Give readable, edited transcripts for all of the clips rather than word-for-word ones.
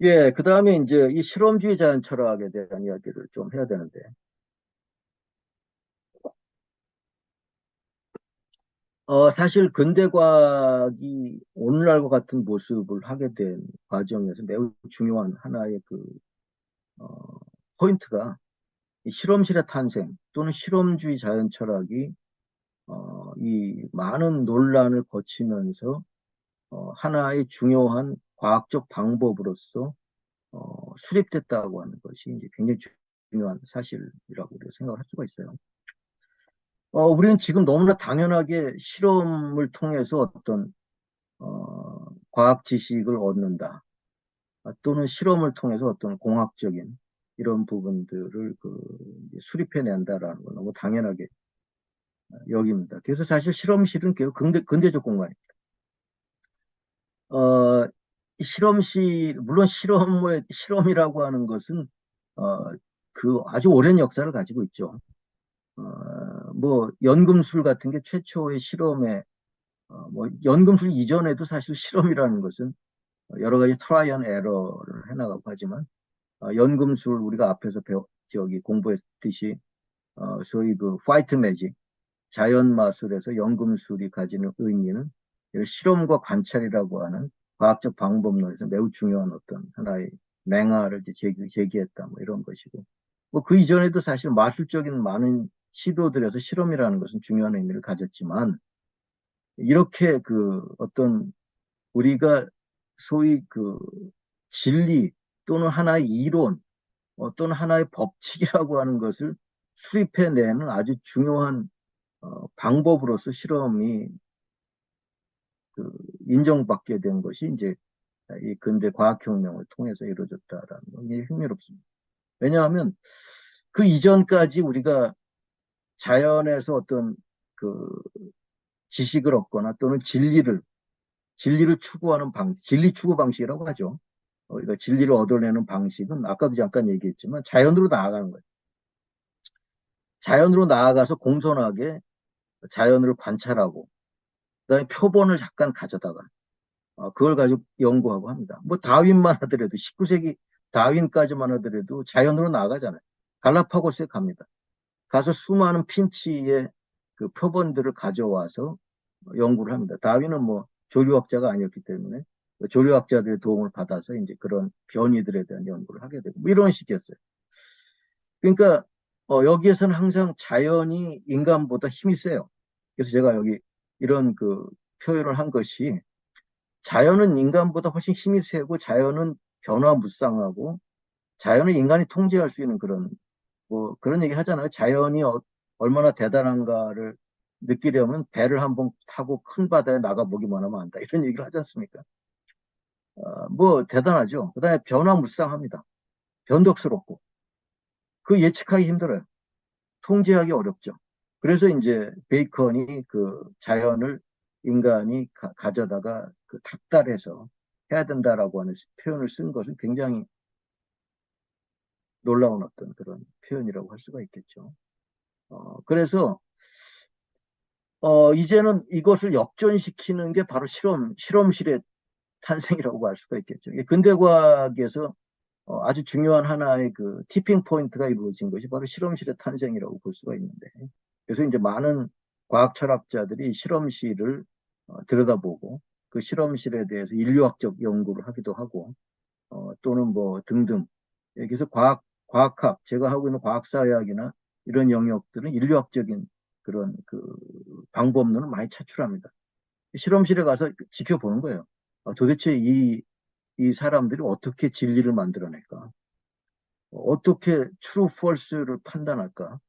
예, 그 다음에 이제 이 실험주의 자연 철학에 대한 이야기를 좀 해야 되는데, 사실 근대과학이 오늘날과 같은 모습을 하게 된 과정에서 매우 중요한 하나의 어, 포인트가 이 실험실의 탄생 또는 실험주의 자연 철학이 이 많은 논란을 거치면서 하나의 중요한 과학적 방법으로서 수립됐다고 하는 것이 이제 굉장히 중요한 사실이라고 우리가 생각을 할 수가 있어요. 우리는 지금 너무나 당연하게 실험을 통해서 어떤 과학 지식을 얻는다. 또는 실험을 통해서 어떤 공학적인 이런 부분들을 수립해낸다라는 건 너무 당연하게 여깁니다. 그래서 사실 실험실은 결국 근대적 공간입니다. 어, 이 실험실, 물론 실험이라고 하는 것은, 어, 그 아주 오랜 역사를 가지고 있죠. 뭐, 연금술 같은 게 최초의 실험에, 뭐, 연금술 이전에도 사실 실험이라는 것은 여러 가지 트라이 앤 에러를 해나가고 하지만, 연금술 우리가 앞에서 저기 공부했듯이, 소위 그 화이트 매직, 자연 마술에서 연금술이 가지는 의미는 실험과 관찰이라고 하는 과학적 방법론에서 매우 중요한 어떤 하나의 맹아를 이제 제기했다 뭐 이런 것이고 뭐 그 이전에도 사실 마술적인 많은 시도들에서 실험이라는 것은 중요한 의미를 가졌지만 이렇게 어떤 우리가 소위 진리 또는 하나의 이론 또는 하나의 법칙이라고 하는 것을 수립해내는 아주 중요한 방법으로서 실험이 그 인정받게 된 것이 이제 이 근대 과학혁명을 통해서 이루어졌다라는 게 흥미롭습니다. 왜냐하면 그 이전까지 우리가 자연에서 어떤 그 지식을 얻거나 또는 진리를 추구하는 진리 추구 방식이라고 하죠. 우리가 진리를 얻어내는 방식은 아까도 잠깐 얘기했지만 자연으로 나아가는 거예요. 자연으로 나아가서 공손하게 자연을 관찰하고 그다음에 표본을 잠깐 가져다가 그걸 가지고 연구하고 합니다. 뭐 다윈만 하더라도 19세기 다윈까지만 하더라도 자연으로 나가잖아요. 갈라파고스에 갑니다. 가서 수많은 핀치의 그 표본들을 가져와서 연구를 합니다. 다윈은 뭐 조류학자가 아니었기 때문에 조류학자들의 도움을 받아서 이제 그런 변이들에 대한 연구를 하게 되고 뭐 이런 식이었어요. 그러니까 여기에서는 항상 자연이 인간보다 힘이 세요. 그래서 제가 여기 이런 표현을 한 것이 자연은 인간보다 훨씬 힘이 세고 자연은 변화무쌍하고 자연은 인간이 통제할 수 있는 뭐 그런 얘기 하잖아요. 자연이 얼마나 대단한가를 느끼려면 배를 한번 타고 큰 바다에 나가보기만 하면 안다. 이런 얘기를 하지 않습니까? 뭐 대단하죠. 그다음에 변화무쌍합니다. 변덕스럽고 그 예측하기 힘들어요. 통제하기 어렵죠. 그래서 이제 베이컨이 자연을 인간이 가져다가 닥달해서 해야 된다라고 하는 표현을 쓴 것은 굉장히 놀라운 어떤 그런 표현이라고 할 수가 있겠죠. 그래서 이제는 이것을 역전시키는 게 바로 실험실의 탄생이라고 할 수가 있겠죠. 근대과학에서 아주 중요한 하나의 티핑 포인트가 이루어진 것이 바로 실험실의 탄생이라고 볼 수가 있는데, 그래서 이제 많은 과학 철학자들이 실험실을 들여다보고 그 실험실에 대해서 인류학적 연구를 하기도 하고, 또는 뭐 등등. 여기서 과학학, 제가 하고 있는 과학사회학이나 이런 영역들은 인류학적인 그런 방법론을 많이 차출합니다. 실험실에 가서 지켜보는 거예요. 도대체 이 사람들이 어떻게 진리를 만들어낼까? 어떻게 true, false를 판단할까?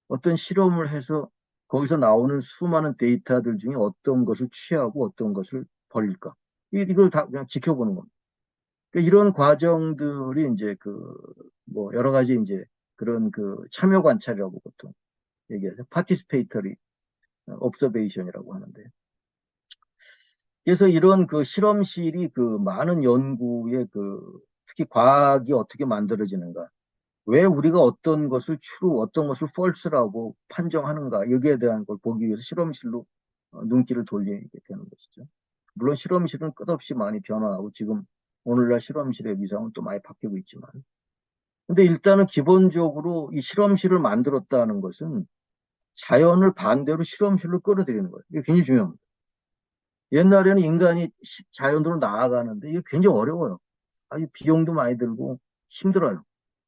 어떤 실험을 해서 거기서 나오는 수많은 데이터들 중에 어떤 것을 취하고 어떤 것을 버릴까? 이걸 다 그냥 지켜보는 겁니다. 그러니까 이런 과정들이 이제 뭐 여러 가지 이제 그런 참여 관찰이라고 보통 얘기하죠. participatory observation이라고 하는데. 그래서 이런 실험실이 많은 연구에 특히 과학이 어떻게 만들어지는가, 왜 우리가 어떤 것을 true, 어떤 것을 false라고 판정하는가, 여기에 대한 걸 보기 위해서 실험실로 눈길을 돌리게 되는 것이죠. 물론 실험실은 끝없이 많이 변화하고 지금 오늘날 실험실의 위상은 또 많이 바뀌고 있지만. 근데 일단은 기본적으로 이 실험실을 만들었다는 것은 자연을 반대로 실험실로 끌어들이는 거예요. 이게 굉장히 중요합니다. 옛날에는 인간이 자연으로 나아가는데 이게 굉장히 어려워요. 아주 비용도 많이 들고 힘들어요.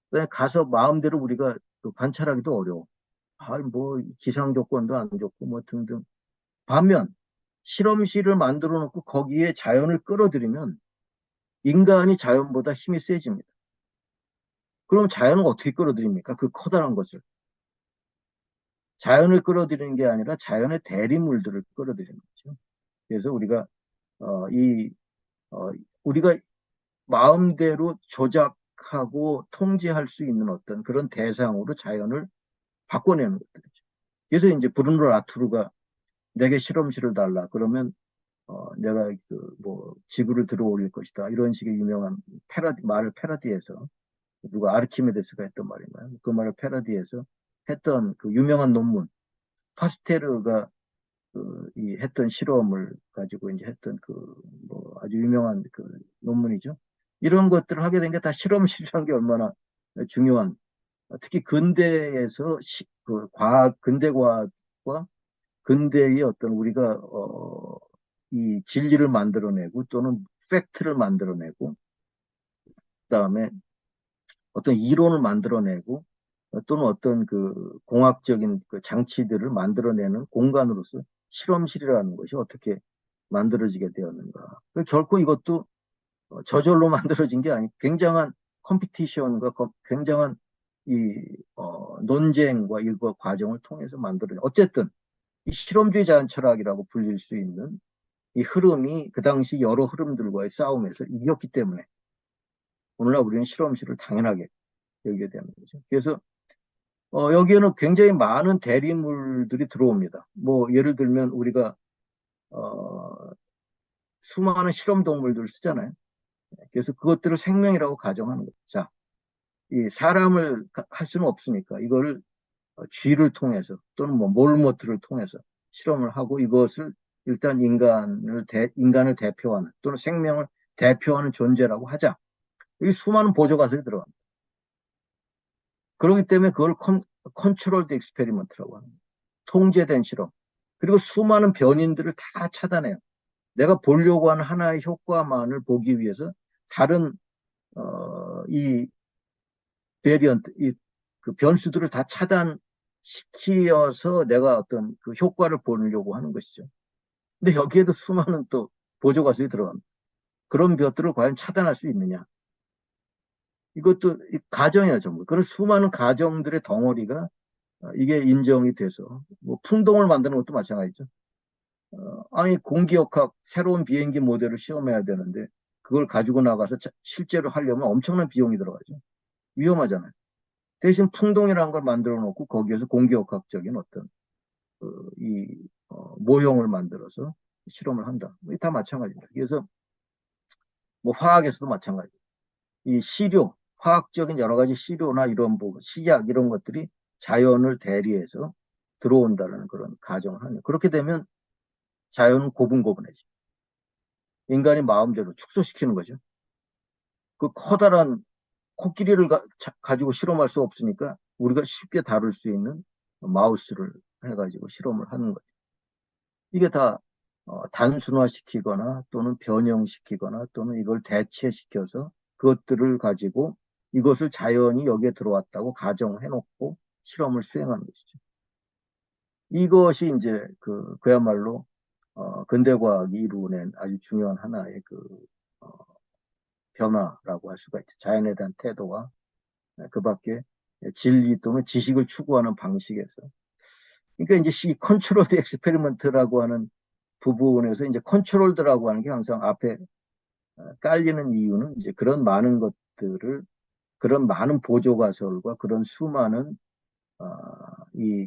그냥 가서 마음대로 우리가 그 관찰하기도 어려워. 뭐 기상 조건도 안 좋고 뭐 등등. 반면 실험실을 만들어 놓고 거기에 자연을 끌어들이면 인간이 자연보다 힘이 세집니다. 그럼 자연은 어떻게 끌어들입니까? 그 커다란 것을. 자연을 끌어들이는 게 아니라 자연의 대리물들을 끌어들이는 거죠. 그래서 우리가 어, 이 어, 우리가 마음대로 조작하고 통제할 수 있는 어떤 그런 대상으로 자연을 바꿔내는 것들이죠. 그래서 이제 브루노 라투르가 내게 실험실을 달라. 그러면 내가 그 뭐 지구를 들어올릴 것이다. 이런 식의 유명한 말을 패러디해서 누가 아르키메데스가 했던 말인가요? 그 말을 패러디해서 했던 그 유명한 논문 파스테르가 이 했던 실험을 가지고 이제 했던 그 뭐 아주 유명한 그 논문이죠. 이런 것들을 하게 된 게 다 실험실이라는 게 얼마나 중요한 특히 근대에서 그 과학 근대 과학과 근대의 어떤 우리가 이 진리를 만들어내고 또는 팩트를 만들어내고 그다음에 어떤 이론을 만들어내고 또는 어떤 그 공학적인 그 장치들을 만들어내는 공간으로서 실험실이라는 것이 어떻게 만들어지게 되었는가. 결코 이것도 저절로 만들어진 게 아니고 굉장한 컴피티션과 굉장한 이 논쟁과 이거 과정을 통해서 만들어진 어쨌든 이 실험주의 자연 철학이라고 불릴 수 있는 이 흐름이 그 당시 여러 흐름들과의 싸움에서 이겼기 때문에 오늘날 우리는 실험실을 당연하게 여기게 되는 거죠. 그래서 여기에는 굉장히 많은 대리물들이 들어옵니다. 뭐 예를 들면 우리가 어, 수많은 실험 동물들을 쓰잖아요. 그래서 그것들을 생명이라고 가정하는 거죠. 자, 이 사람을 할 수는 없으니까 이걸 쥐를 통해서 또는 뭐 몰모트를 통해서 실험을 하고 이것을 일단 인간을 대표하는 또는 생명을 대표하는 존재라고 하자. 이 수많은 보조 가설이 들어갑니다. 그렇기 때문에 그걸 컨트롤드 익스페리먼트라고 합니다. 통제된 실험. 그리고 수많은 변인들을 다 차단해요. 내가 보려고 하는 하나의 효과만을 보기 위해서 다른 이 베리언트, 그 변수들을 다 차단시키어서 내가 어떤 그 효과를 보려고 하는 것이죠. 근데 여기에도 수많은 또 보조 가설이 들어갑니다. 그런 것들을 과연 차단할 수 있느냐? 이것도 가정이야 전부. 그런 수많은 가정들의 덩어리가 이게 인정이 돼서 뭐 풍동을 만드는 것도 마찬가지죠. 아니 공기역학 새로운 비행기 모델을 시험해야 되는데 그걸 가지고 나가서 실제로 하려면 엄청난 비용이 들어가죠. 위험하잖아요. 대신 풍동이라는 걸 만들어 놓고 거기에서 공기역학적인 어떤 모형을 만들어서 실험을 한다. 다 마찬가지입니다. 그래서 뭐 화학에서도 마찬가지. 이 시료, 화학적인 여러 가지 시료나 이런 부분, 시약 이런 것들이 자연을 대리해서 들어온다는 그런 가정을 하는. 그렇게 되면 자연은 고분고분해지. 인간이 마음대로 축소시키는 거죠. 그 커다란 코끼리를 가지고 실험할 수 없으니까 우리가 쉽게 다룰 수 있는 마우스를 해가지고 실험을 하는 거죠. 이게 다 단순화시키거나 또는 변형시키거나 또는 이걸 대체시켜서 그것들을 가지고 이것을 자연이 여기에 들어왔다고 가정해놓고 실험을 수행하는 것이죠. 이것이 이제 그야말로 근대과학이 이루어낸 아주 중요한 하나의 어, 변화라고 할 수가 있죠. 자연에 대한 태도와 그 밖에 진리 또는 지식을 추구하는 방식에서. 그러니까 이제 컨트롤드 엑스페리먼트라고 하는 부분에서 이제 컨트롤드라고 하는 게 항상 앞에 깔리는 이유는 이제 그런 많은 것들을 그런 많은 보조 가설과 그런 수많은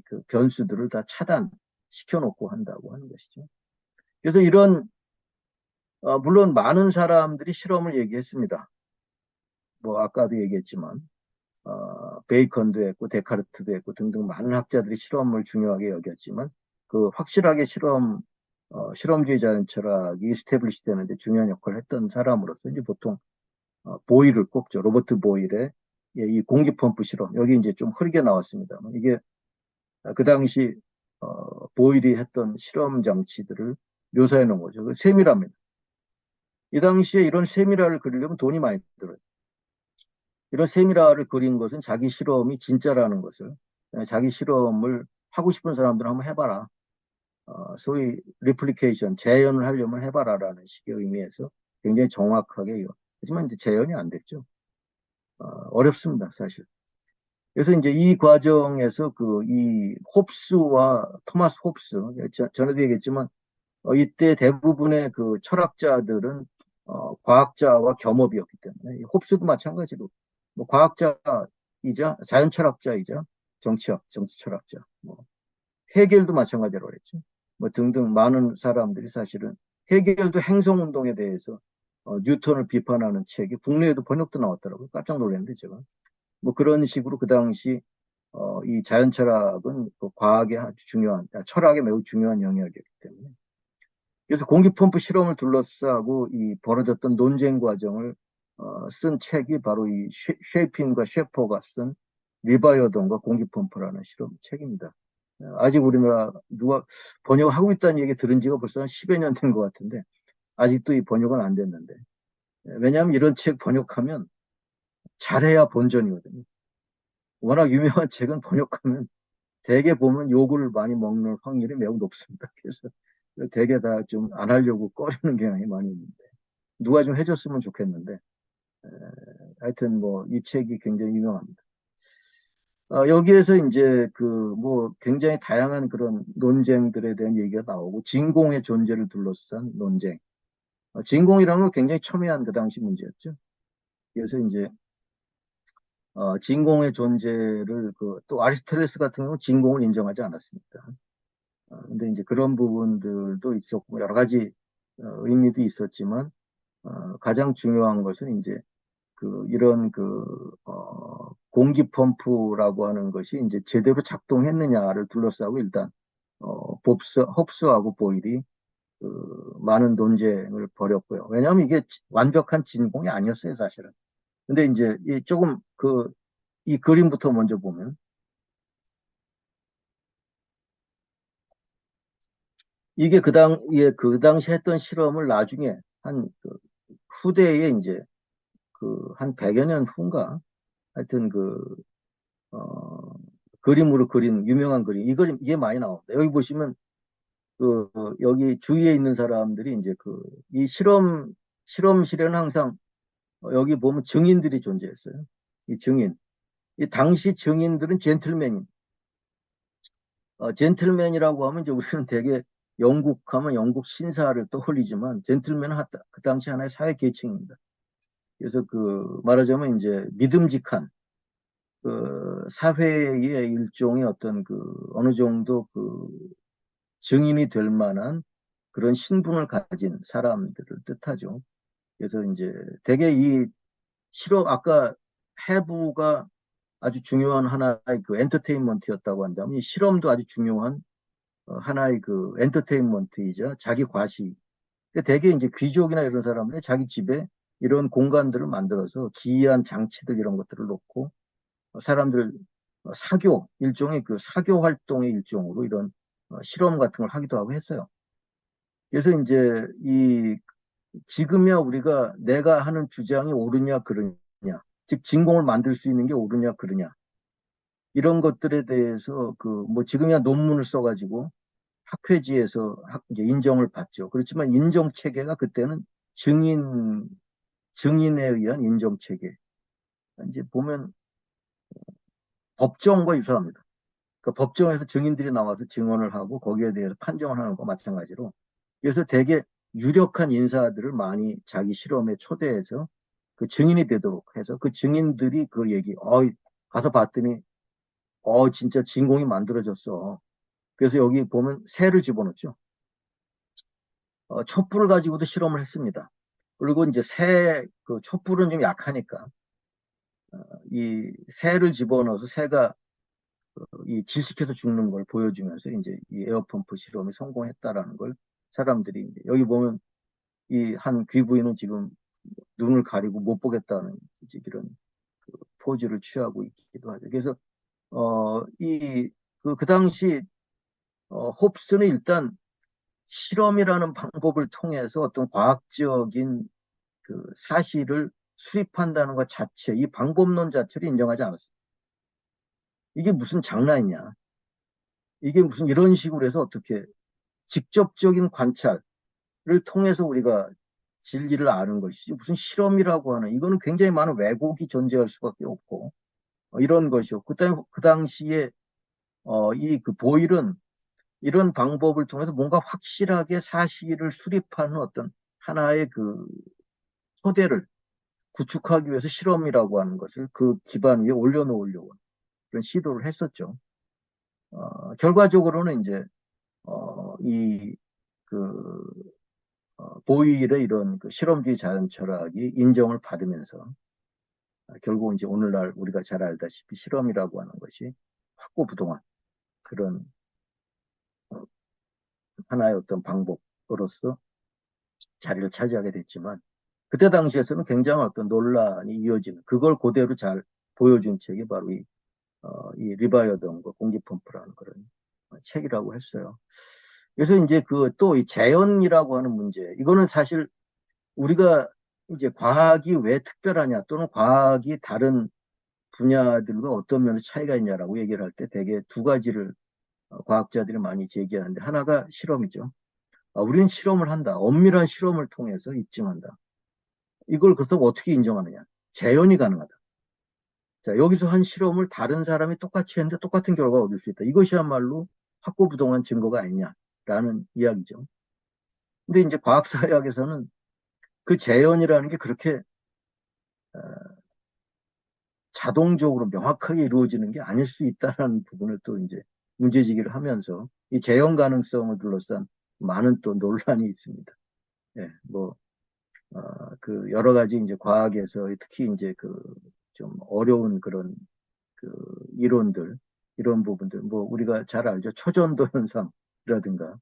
그 변수들을 다 차단시켜 놓고 한다고 하는 것이죠. 그래서 이런 물론 많은 사람들이 실험을 얘기했습니다. 뭐 아까도 얘기했지만 베이컨도 했고 데카르트도 했고 등등 많은 학자들이 실험을 중요하게 여겼지만 그 확실하게 실험주의 자연 철학이 스태블리시 되는데 중요한 역할을 했던 사람으로서 이제 보통 보일을 꼽죠. 로버트 보일의 예, 이 공기 펌프 실험. 여기 이제 좀 흐리게 나왔습니다만 이게 그 당시 보일이 했던 실험 장치들을 묘사해 놓은 거죠. 그 세밀합니다. 이 당시에 이런 세밀화를 그리려면 돈이 많이 들어요. 이런 세밀화를 그린 것은 자기 실험이 진짜라는 것을, 자기 실험을 하고 싶은 사람들은 한번 해봐라. 소위 리플리케이션, 재현을 하려면 해봐라라는 식의 의미에서 굉장히 정확하게 하지만 이제 재현이 안 됐죠. 어렵습니다, 사실. 그래서 이제 이 과정에서 이 홉스와 토마스 홉스, 전에도 얘기했지만, 이때 대부분의 그 철학자들은 과학자와 겸업이었기 때문에, 홉스도 마찬가지로, 뭐 과학자이자 자연 철학자이자 정치 철학자, 뭐 헤겔도 마찬가지로 그랬죠. 뭐 등등 많은 사람들이 사실은 헤겔도 행성운동에 대해서 뉴턴을 비판하는 책이 국내에도 번역도 나왔더라고요. 깜짝 놀랐는데 제가. 뭐 그런 식으로 그 당시 이 자연 철학은 그 과학의 아주 중요한, 철학의 매우 중요한 영역이었기 때문에. 그래서 공기 펌프 실험을 둘러싸고 이 벌어졌던 논쟁 과정을 쓴 책이 바로 이 쉐이핀과 셰퍼가 쓴 리바이어던과 공기 펌프라는 실험 책입니다. 아직 우리나라 누가 번역하고 있다는 얘기 들은 지가 벌써 한 10여 년 된 것 같은데 아직도 이 번역은 안 됐는데 왜냐하면 이런 책 번역하면 잘해야 본전이거든요. 워낙 유명한 책은 번역하면 대개 보면 욕을 많이 먹는 확률이 매우 높습니다. 그래서 대개 다 좀 안 하려고 꺼리는 경향이 많이 있는데 누가 좀 해줬으면 좋겠는데 하여튼 뭐 이 책이 굉장히 유명합니다. 여기에서 이제 뭐 굉장히 다양한 그런 논쟁들에 대한 얘기가 나오고 진공의 존재를 둘러싼 논쟁. 진공이라는 건 굉장히 첨예한 그 당시 문제였죠. 그래서 이제 진공의 존재를 또 아리스토텔레스 같은 경우는 진공을 인정하지 않았습니다. 근데 이제 그런 부분들도 있었고 여러 가지 의미도 있었지만 가장 중요한 것은 이제 이런 공기 펌프라고 하는 것이 이제 제대로 작동했느냐를 둘러싸고 일단 홉스하고 보일이 많은 논쟁을 벌였고요. 왜냐하면 이게 완벽한 진공이 아니었어요, 사실은. 근데 이제 조금 이 그림부터 먼저 보면 이게 그 당시 했던 실험을 나중에 후대에 이제 한 100여 년 후인가 하여튼 어, 그림으로 그린 유명한 그림. 이 그림, 이게 많이 나옵니다. 여기 보시면, 여기 주위에 있는 사람들이 이제 이 실험실에는 항상, 여기 보면 증인들이 존재했어요. 이 증인. 이 당시 증인들은 젠틀맨. 젠틀맨이라고 하면 이제 우리는 되게 영국 하면 영국 신사를 떠올리지만, 젠틀맨은 그 당시 하나의 사회 계층입니다. 그래서 말하자면 이제 믿음직한, 사회의 일종의 어떤 어느 정도 증인이 될 만한 그런 신분을 가진 사람들을 뜻하죠. 그래서 이제 대개 이 아까 해부가 아주 중요한 하나의 엔터테인먼트였다고 한다면 이 실험도 아주 중요한 하나의 엔터테인먼트이자 자기 과시. 그러니까 대개 이제 귀족이나 이런 사람들이 자기 집에 이런 공간들을 만들어서 기이한 장치들 이런 것들을 놓고 사람들 일종의 사교 활동의 일종으로 이런 실험 같은 걸 하기도 하고 했어요. 그래서 이제 지금이야 우리가 내가 하는 주장이 옳으냐 그르냐, 즉 진공을 만들 수 있는 게 옳으냐 그르냐 이런 것들에 대해서 뭐 지금이야 논문을 써가지고 학회지에서 이제 인정을 받죠. 그렇지만 인정 체계가 그때는 증인에 의한 인정 체계. 이제 보면 법정과 유사합니다. 법정에서 증인들이 나와서 증언을 하고 거기에 대해서 판정을 하는 것과 마찬가지로 그래서 되게 유력한 인사들을 많이 자기 실험에 초대해서 증인이 되도록 해서 그 증인들이 가서 봤더니 진짜 진공이 만들어졌어. 그래서 여기 보면 새를 집어넣죠. 촛불을 가지고도 실험을 했습니다. 그리고 이제 촛불은 좀 약하니까 이 새를 집어넣어서 새가 이 질식해서 죽는 걸 보여주면서 이제 이 에어펌프 실험이 성공했다라는 걸 사람들이 이제 여기 보면 이 한 귀부인은 지금 눈을 가리고 못 보겠다는 이제 이런 그 포즈를 취하고 있기도 하죠. 그래서 그 당시 홉스는 일단 실험이라는 방법을 통해서 어떤 과학적인 그 사실을 수립한다는 것 자체, 이 방법론 자체를 인정하지 않았어요. 이게 무슨 장난이냐? 이게 무슨 이런 식으로 해서 어떻게 직접적인 관찰을 통해서 우리가 진리를 아는 것이지 무슨 실험이라고 하는 이거는 굉장히 많은 왜곡이 존재할 수밖에 없고 이런 것이요. 그 당시에 이 그 보일은 이런 방법을 통해서 뭔가 확실하게 사실을 수립하는 어떤 하나의 그 토대를 구축하기 위해서 실험이라고 하는 것을 그 기반 위에 올려놓으려고 그런 시도를 했었죠. 결과적으로는 이제 이 그 보일의 이런 그 실험주의 자연 철학이 인정을 받으면서 결국 이제 오늘날 우리가 잘 알다시피 실험이라고 하는 것이 확고부동한 그런 하나의 어떤 방법으로서 자리를 차지하게 됐지만 그때 당시에서는 굉장한 어떤 논란이 이어지는 그걸 그대로 잘 보여준 책이 바로 이 리바이어던과 공기펌프라는 그런 책이라고 했어요. 그래서 이제 그 또 이 재현이라고 하는 문제 이거는 사실 우리가 이제 과학이 왜 특별하냐 또는 과학이 다른 분야들과 어떤 면에서 차이가 있냐라고 얘기를 할 때 대개 두 가지를 과학자들이 많이 제기하는데 하나가 실험이죠. 우리는 실험을 한다. 엄밀한 실험을 통해서 입증한다. 이걸 그렇다고 어떻게 인정하느냐? 재현이 가능하다. 자, 여기서 한 실험을 다른 사람이 똑같이 했는데 똑같은 결과가 얻을 수 있다. 이것이야말로 확고부동한 증거가 아니냐라는 이야기죠. 근데 이제 과학사회학에서는 그 재현이라는 게 그렇게 자동적으로 명확하게 이루어지는 게 아닐 수 있다는 부분을 또 이제 문제제기를 하면서 이 재현 가능성을 둘러싼 많은 또 논란이 있습니다. 예, 그 여러 가지 이제 과학에서 특히 이제 그 좀 어려운 그런 그 이론들, 이런 부분들, 뭐 우리가 잘 알죠. 초전도 현상이라든가,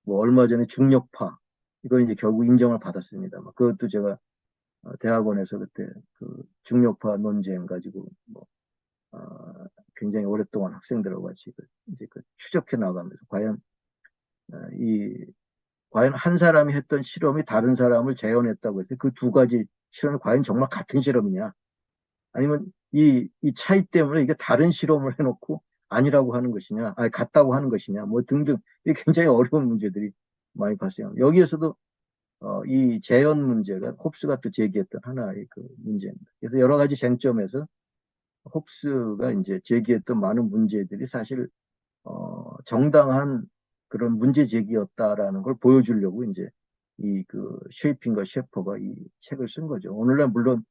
뭐 얼마 전에 중력파, 이거 이제 결국 인정을 받았습니다. 그것도 제가 대학원에서 그때 그 중력파 논쟁 가지고 굉장히 오랫동안 학생들하고 같이 이제 그 추적해 나가면서 이 과연 한 사람이 했던 실험이 다른 사람을 재현했다고 해서 그 두 가지 실험이 과연 정말 같은 실험이냐? 아니면 이 차이 때문에 이게 다른 실험을 해놓고 아니라고 하는 것이냐, 아니 같다고 하는 것이냐, 뭐 등등 이게 굉장히 어려운 문제들이 많이 발생합니다. 여기에서도 이 재현 문제가 홉스가 또 제기했던 하나의 그 문제입니다. 그래서 여러 가지 쟁점에서 홉스가 이제 제기했던 많은 문제들이 사실 정당한 그런 문제 제기였다라는 걸 보여주려고 이제 이 그 쉐이핑과 셰퍼가 이 책을 쓴 거죠. 오늘날 물론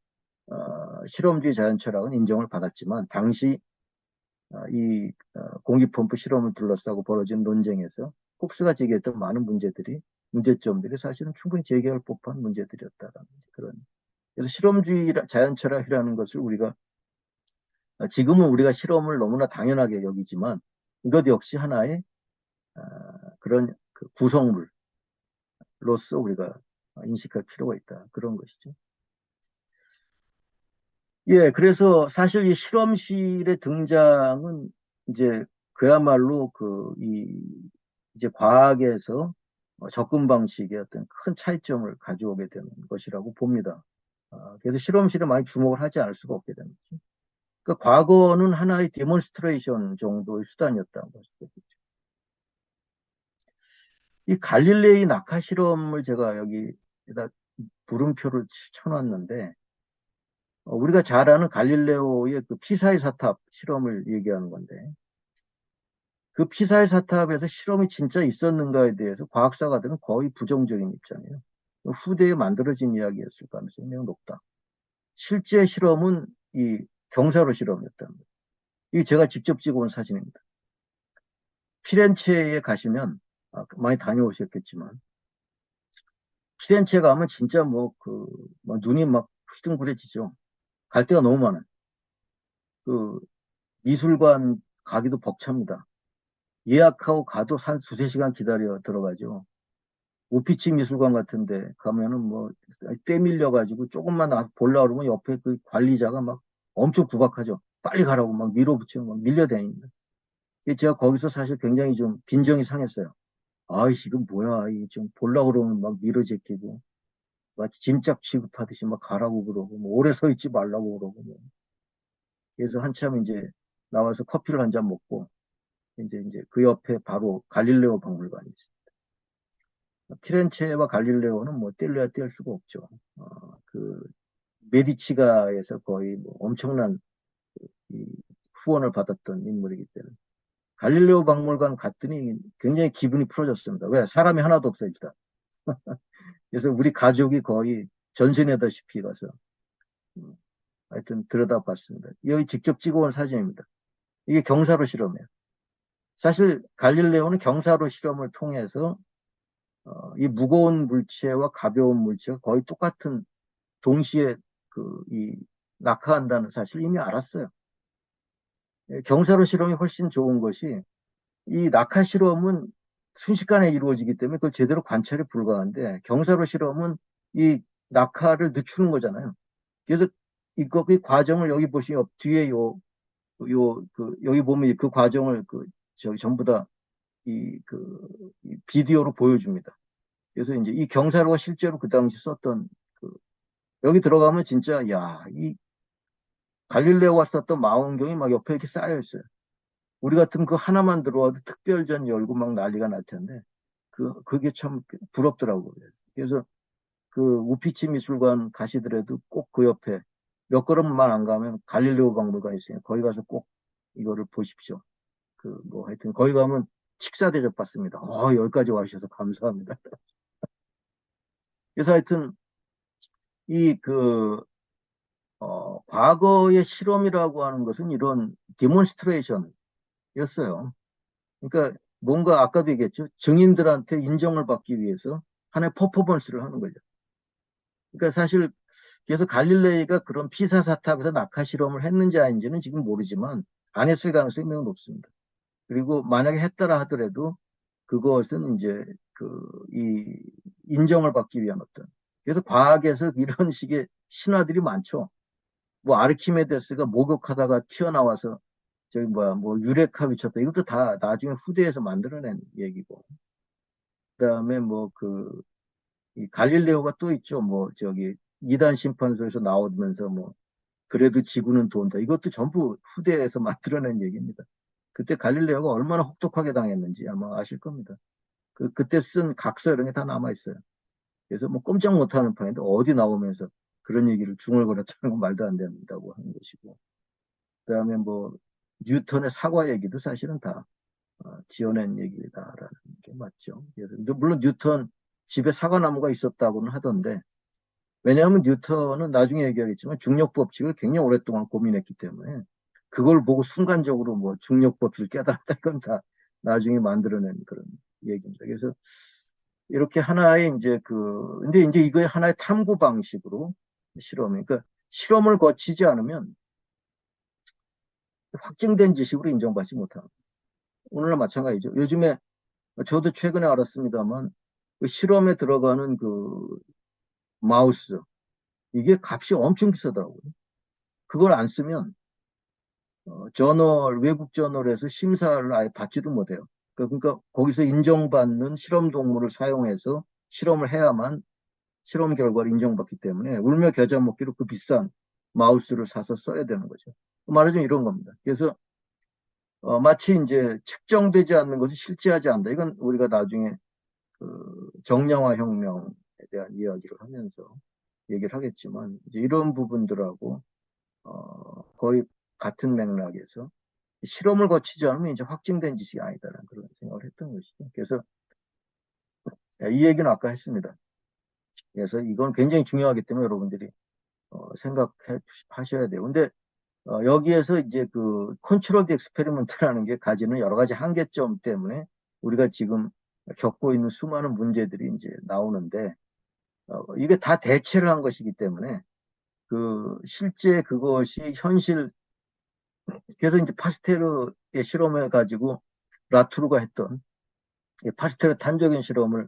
실험주의 자연철학은 인정을 받았지만 당시 이 공기펌프 실험을 둘러싸고 벌어진 논쟁에서 홉스가 제기했던 많은 문제점들이 사실은 충분히 제기할 법한 문제들이었다라는 그런. 그래서 실험주의 자연철학이라는 것을 우리가 지금은 우리가 실험을 너무나 당연하게 여기지만 이것 역시 하나의 그런 그 구성물로서 우리가 인식할 필요가 있다. 그런 것이죠. 예, 그래서 사실 이 실험실의 등장은 이제 그야말로 이제 과학에서 접근 방식의 어떤 큰 차이점을 가져오게 되는 것이라고 봅니다. 그래서 실험실에 많이 주목을 하지 않을 수가 없게 되는 거죠. 그 과거는 하나의 데몬스트레이션 정도의 수단이었다고 볼 수도 있죠. 이 갈릴레이 낙하 실험을 제가 여기에다 물음표를 쳐놨는데 우리가 잘 아는 갈릴레오의 그 피사의 사탑 실험을 얘기하는 건데 그 피사의 사탑에서 실험이 진짜 있었는가에 대해서 과학사가들은 거의 부정적인 입장이에요. 후대에 만들어진 이야기였을 가능성이 매우 높다. 실제 실험은 이 경사로 실험이었답니다. 이게 제가 직접 찍어온 사진입니다. 피렌체에 가시면 많이 다녀오셨겠지만 피렌체 가면 진짜 눈이 막 휘둥그레지죠. 갈 데가 너무 많아요. 그 미술관 가기도 벅찹니다. 예약하고 가도 한 두세 시간 기다려 들어가죠. 오피치 미술관 같은데 가면은 뭐 때 밀려가지고 조금만 보려고 그러면 옆에 그 관리자가 막 엄청 구박하죠. 빨리 가라고 막 밀어붙이고 막 밀려다닙니다. 제가 거기서 사실 굉장히 좀 빈정이 상했어요. 아이, 지금 뭐야. 이 좀 보려고 그러면 막 밀어제끼고, 마치 짐짝 취급하듯이 막 가라고 그러고, 뭐 오래 서 있지 말라고 그러고, 뭐. 그래서 한참 이제 나와서 커피를 한 잔 먹고, 이제 그 옆에 바로 갈릴레오 박물관이 있어요. 피렌체와 갈릴레오는 뭐 뗄래야 뗄 수가 없죠. 그 메디치가에서 거의 뭐 엄청난 이 후원을 받았던 인물이기 때문에 갈릴레오 박물관 갔더니 굉장히 기분이 풀어졌습니다. 왜? 사람이 하나도 없어요, 일단. 그래서 우리 가족이 거의 전세 내다시피 가서 음, 하여튼 들여다봤습니다. 여기 직접 찍어온 사진입니다. 이게 경사로 실험이에요. 사실 갈릴레오는 경사로 실험을 통해서 이 무거운 물체와 가벼운 물체가 거의 똑같은 동시에 이 낙하한다는 사실을 이미 알았어요. 경사로 실험이 훨씬 좋은 것이 이 낙하 실험은 순식간에 이루어지기 때문에 그걸 제대로 관찰이 불가한데 경사로 실험은 이 낙하를 늦추는 거잖아요. 그래서 이 과정을 여기 보시면 뒤에 여기 보면 그 과정을 저기 전부 다 이 비디오로 보여줍니다. 그래서 이제 이 경사로가 실제로 그 당시 썼던 그, 여기 들어가면 진짜, 야, 이 갈릴레오가 썼던 망원경이 막 옆에 이렇게 쌓여 있어요. 우리 같으면 그 하나만 들어와도 특별전 열고 막 난리가 날 텐데, 그게 참 부럽더라고요. 그래서 그 우피치 미술관 가시더라도 꼭 그 옆에 몇 걸음만 안 가면 갈릴레오 박물관이 있어요. 거기 가서 꼭 이거를 보십시오. 뭐 하여튼 거기 가면 식사 대접 받습니다. 여기까지 와주셔서 감사합니다. 그래서 하여튼 이 과거의 실험이라고 하는 것은 이런 디몬스트레이션이었어요. 그러니까 뭔가 아까도 얘기했죠. 증인들한테 인정을 받기 위해서 하나의 퍼포먼스를 하는 거죠. 그러니까 사실 그래서 갈릴레이가 그런 피사 사탑에서 낙하 실험을 했는지 아닌지는 지금 모르지만 안 했을 가능성이 매우 높습니다. 그리고 만약에 했다라 하더라도 그것은 이제 이 인정을 받기 위한 어떤 그래서 과학에서 이런 식의 신화들이 많죠. 뭐 아르키메데스가 목욕하다가 튀어나와서 저기 뭐야 뭐 유레카 미쳤다 이것도 다 나중에 후대에서 만들어낸 얘기고 그다음에 뭐 이 갈릴레오가 또 있죠. 뭐 저기 이단 심판소에서 나오면서 뭐 그래도 지구는 돈다. 이것도 전부 후대에서 만들어낸 얘기입니다. 그때 갈릴레오가 얼마나 혹독하게 당했는지 아마 아실 겁니다. 그때 쓴 각서 이런 게 다 남아 있어요. 그래서 뭐 꼼짝 못하는 판인데 어디 나오면서 그런 얘기를 중얼거렸다는 건 말도 안 된다고 하는 것이고. 그다음에 뭐 뉴턴의 사과 얘기도 사실은 다 지어낸 얘기다라는 게 맞죠. 그래서 물론 뉴턴 집에 사과나무가 있었다고는 하던데 왜냐하면 뉴턴은 나중에 얘기하겠지만 중력 법칙을 굉장히 오랫동안 고민했기 때문에 그걸 보고 순간적으로 뭐 중력 법칙을 깨달았다 이건 다 나중에 만들어낸 그런 얘기입니다. 그래서 이렇게 하나의 이제 근데 이제 이거의 하나의 탐구 방식으로 그러니까 실험을 거치지 않으면 확증된 지식으로 인정받지 못합니다. 오늘날 마찬가지죠. 요즘에 저도 최근에 알았습니다만 그 실험에 들어가는 마우스 이게 값이 엄청 비싸더라고요. 그걸 안 쓰면 외국 저널에서 심사를 아예 받지도 못해요. 그러니까 거기서 인정받는 실험 동물을 사용해서 실험을 해야만 실험 결과를 인정받기 때문에 울며 겨자 먹기로 그 비싼 마우스를 사서 써야 되는 거죠. 말하자면 이런 겁니다. 그래서 마치 이제 측정되지 않는 것이 실제하지 않는다. 이건 우리가 나중에 정량화 혁명에 대한 이야기를 하면서 얘기를 하겠지만 이제 이런 부분들하고 거의 같은 맥락에서 실험을 거치지 않으면 이제 확증된 지식이 아니다라는 그런 생각을 했던 것이죠. 그래서 이 얘기는 아까 했습니다. 그래서 이건 굉장히 중요하기 때문에 여러분들이 생각해 하셔야 돼요. 근데 여기에서 이제 컨트롤드 엑스페리먼트라는 게 가지는 여러 가지 한계점 때문에 우리가 지금 겪고 있는 수많은 문제들이 이제 나오는데 이게 다 대체를 한 것이기 때문에 실제 그것이 현실 그래서 이제 파스테르의 실험을 가지고 라투르가 했던 파스테르 탄저균 실험을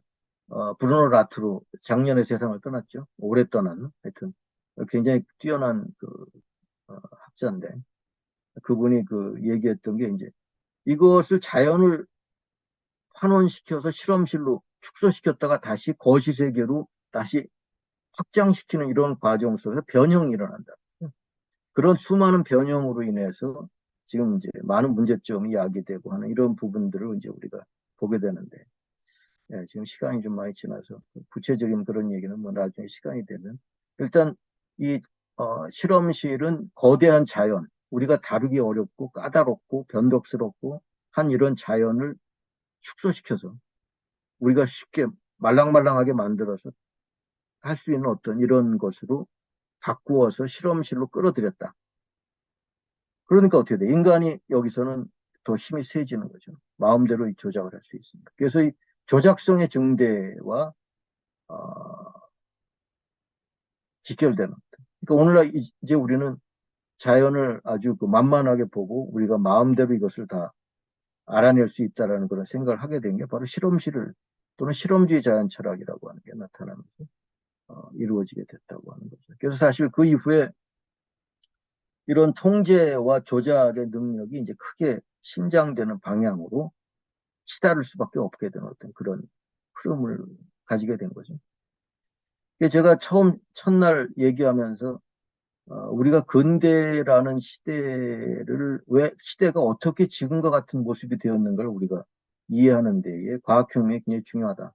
브루노 라투로 작년에 세상을 떠났죠. 올해 떠난, 하여튼, 굉장히 뛰어난 학자인데, 그분이 얘기했던 게 이제, 이것을 자연을 환원시켜서 실험실로 축소시켰다가 다시 거시세계로 다시 확장시키는 이런 과정 속에서 변형이 일어난다. 그런 수많은 변형으로 인해서 지금 이제 많은 문제점이 야기되고 하는 이런 부분들을 이제 우리가 보게 되는데, 예, 지금 시간이 좀 많이 지나서 구체적인 그런 얘기는 뭐 나중에 시간이 되면 일단 이 실험실은 거대한 자연, 우리가 다루기 어렵고 까다롭고 변덕스럽고 한 이런 자연을 축소시켜서 우리가 쉽게 말랑말랑하게 만들어서 할 수 있는 어떤 이런 것으로 바꾸어서 실험실로 끌어들였다. 그러니까 어떻게 돼? 인간이 여기서는 더 힘이 세지는 거죠. 마음대로 조작을 할 수 있습니다. 그래서 이 조작성의 증대와 어, 직결되는. 그러니까 오늘날 이제 우리는 자연을 아주 만만하게 보고 우리가 마음대로 이것을 다 알아낼 수 있다라는 그런 생각을 하게 된 게 바로 실험실을 또는 실험주의 자연 철학이라고 하는 게 나타나면서 이루어지게 됐다고 하는 거죠. 그래서 사실 그 이후에 이런 통제와 조작의 능력이 이제 크게 신장되는 방향으로 치달을 수밖에 없게 되는 어떤 그런 흐름을 가지게 된 거죠. 제가 처음 첫날 얘기하면서 우리가 근대라는 시대를 왜 시대가 어떻게 지금과 같은 모습이 되었는가를 우리가 이해하는 데에 과학혁명이 굉장히 중요하다.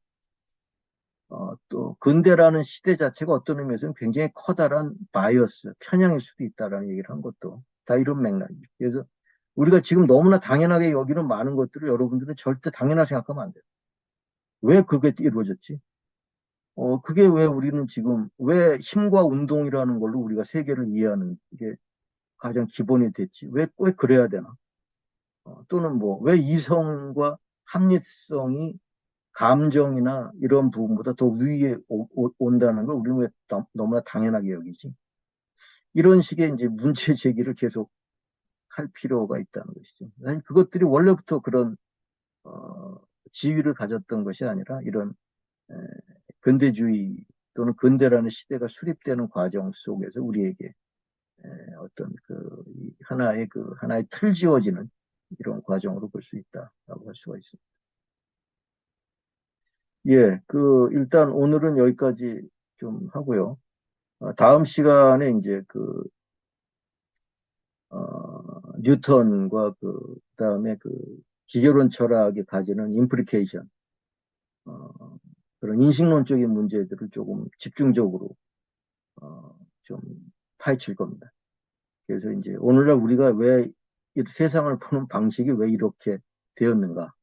또 근대라는 시대 자체가 어떤 의미에서는 굉장히 커다란 바이어스, 편향일 수도 있다라는 얘기를 한 것도 다 이런 맥락이죠. 그래서 우리가 지금 너무나 당연하게 여기는 많은 것들을 여러분들은 절대 당연하게 생각하면 안 돼요. 왜 그게 이루어졌지? 그게 왜 우리는 지금 왜 힘과 운동이라는 걸로 우리가 세계를 이해하는 게 가장 기본이 됐지? 왜 그래야 되나? 또는 뭐 왜 이성과 합리성이 감정이나 이런 부분보다 더 위에 온다는 걸 우리는 왜 너무나 당연하게 여기지? 이런 식의 이제 문제 제기를 계속 할 필요가 있다는 것이죠. 사실 그것들이 원래부터 그런 어, 지위를 가졌던 것이 아니라 이런 에, 근대주의 또는 근대라는 시대가 수립되는 과정 속에서 우리에게 어떤 하나의 틀 지어지는 이런 과정으로 볼 수 있다라고 할 수가 있습니다. 예, 일단 오늘은 여기까지 좀 하고요. 다음 시간에 이제 뉴턴과 다음에 기계론 철학이 가지는 임플리케이션, 어, 그런 인식론적인 문제들을 조금 집중적으로, 좀 파헤칠 겁니다. 그래서 이제 오늘날 우리가 왜 이 세상을 보는 방식이 왜 이렇게 되었는가,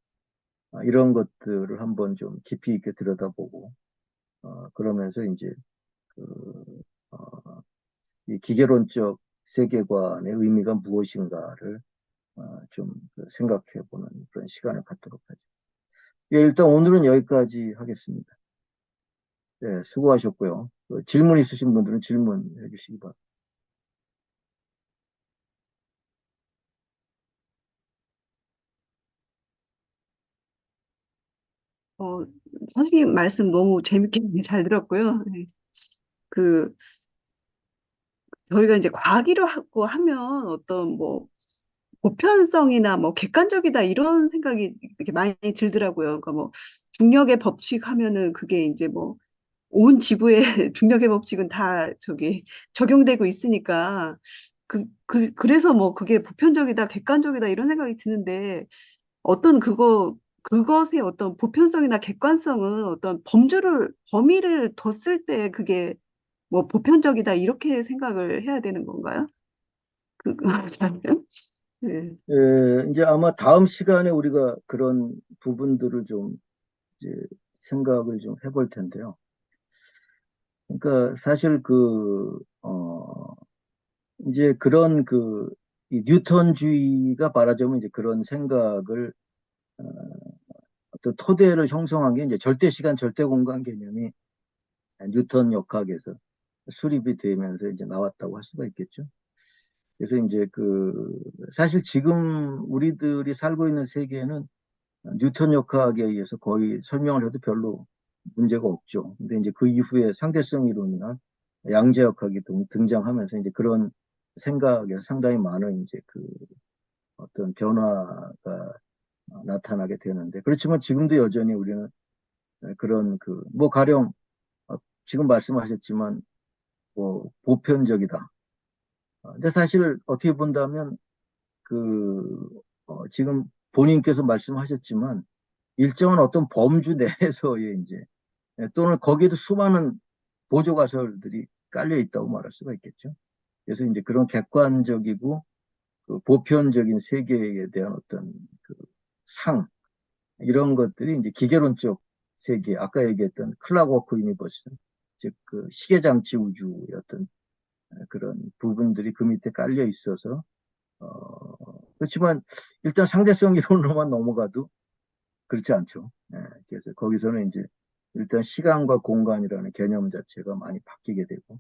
이런 것들을 한번 좀 깊이 있게 들여다보고, 그러면서 이제 그, 어, 이 기계론적 세계관의 의미가 무엇인가를 좀 생각해보는 그런 시간을 갖도록 하죠. 예, 일단 오늘은 여기까지 하겠습니다. 네, 수고하셨고요. 질문 있으신 분들은 질문해 주시기 바랍니다. 어, 선생님 말씀 너무 재밌게 잘 들었고요. 네. 그, 저희가 이제 과학이로 하고 하면 어떤 뭐, 보편성이나 뭐, 객관적이다 이런 생각이 이렇게 많이 들더라고요. 그러니까 뭐, 중력의 법칙 하면은 그게 이제 뭐, 온 지구의 중력의 법칙은 다 저기 적용되고 있으니까, 그래서 뭐, 그게 보편적이다, 객관적이다 이런 생각이 드는데, 어떤 그것의 어떤 보편성이나 객관성은 어떤 범위를 뒀을 때 그게 뭐 보편적이다 이렇게 생각을 해야 되는 건가요? 그, 잘, 네. 이제 아마 다음 시간에 우리가 그런 부분들을 좀 이제 생각을 좀 해볼 텐데요. 그러니까 사실 이제 이 뉴턴주의가 말하자면 이제 그런 생각을 어, 어떤 토대를 형성한 게 이제 절대 시간, 절대 공간 개념이 뉴턴 역학에서 수립이 되면서 이제 나왔다고 할 수가 있겠죠. 그래서 이제 사실 지금 우리들이 살고 있는 세계는 뉴턴 역학에 의해서 거의 설명을 해도 별로 문제가 없죠. 근데 이제 그 이후에 상대성 이론이나 양자역학이 등장하면서 이제 그런 생각에 상당히 많은 이제 그 어떤 변화가 나타나게 되는데 그렇지만 지금도 여전히 우리는 그런 그 뭐 가령 지금 말씀하셨지만 뭐 보편적이다. 근데 사실 어떻게 본다면 그 지금 본인께서 말씀하셨지만 일정한 어떤 범주 내에서의 이제 또는 거기에도 수많은 보조 가설들이 깔려 있다고 말할 수가 있겠죠. 그래서 이제 그런 객관적이고 그 보편적인 세계에 대한 어떤 그 상, 이런 것들이 이제 기계론적 세계, 아까 얘기했던 클락워크 유니버스, 즉 그 시계장치 우주의 어떤 그런 부분들이 그 밑에 깔려 있어서 그렇지만 일단 상대성 이론으로만 넘어가도 그렇지 않죠. 그래서 거기서는 이제 일단 시간과 공간이라는 개념 자체가 많이 바뀌게 되고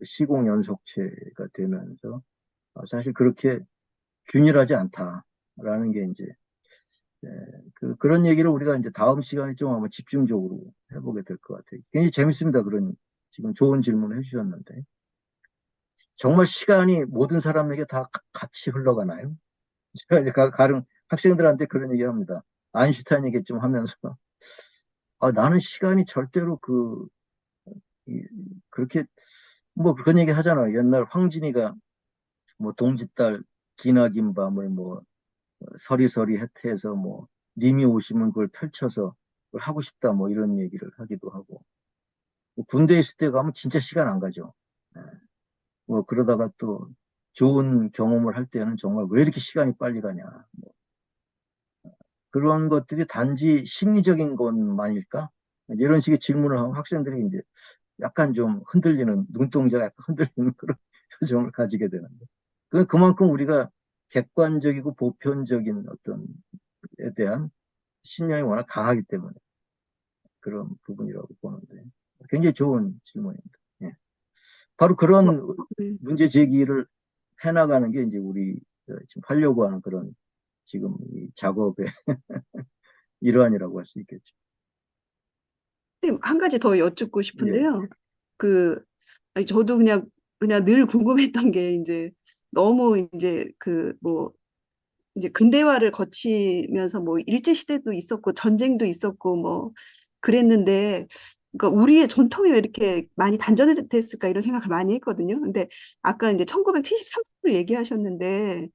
시공 연속체가 되면서 사실 그렇게 균일하지 않다라는 게 이제 예, 그런 얘기를 우리가 이제 다음 시간에 좀 아마 집중적으로 해보게 될 것 같아요. 굉장히 재밌습니다. 그런 지금 좋은 질문을 해주셨는데 정말 시간이 모든 사람에게 다 같이 흘러가나요? 제가 이제 가령 학생들한테 그런 얘기합니다. 아인슈타인 얘기 좀 하면서 나는 시간이 절대로 이, 그렇게 뭐 그런 얘기 하잖아요. 옛날 황진이가 뭐 동짓달 기나긴 밤을 뭐 서리서리 해태해서 뭐 님이 오시면 그걸 펼쳐서 그걸 하고 싶다 뭐 이런 얘기를 하기도 하고 뭐 군대 있을 때 가면 진짜 시간 안 가죠. 예. 뭐 그러다가 또 좋은 경험을 할 때는 정말 왜 이렇게 시간이 빨리 가냐. 뭐 그런 것들이 단지 심리적인 것만일까? 이런 식의 질문을 하면 학생들이 이제 약간 좀 흔들리는, 눈동자가 약간 흔들리는 그런 표정을 가지게 되는데. 그만큼 우리가 객관적이고 보편적인 어떤 에 대한 신념이 워낙 강하기 때문에 그런 부분이라고 보는데 굉장히 좋은 질문입니다. 예. 바로 뭐, 그런 네. 문제 제기를 해나가는 게 이제 우리 지금 하려고 하는 그런 지금 이 작업의 일환이라고 할 수 있겠죠. 선생님, 한 가지 더 여쭙고 예. 싶은데요. 그, 아니, 저도 그냥 늘 궁금했던 게 이제 너무 이제 이제 근대화를 거치면서 뭐 일제시대도 있었고 전쟁도 있었고 뭐 그랬는데 그러니까 우리의 전통이 왜 이렇게 많이 단절됐을까 이런 생각을 많이 했거든요. 근데 아까 이제 1973년도 얘기하셨는데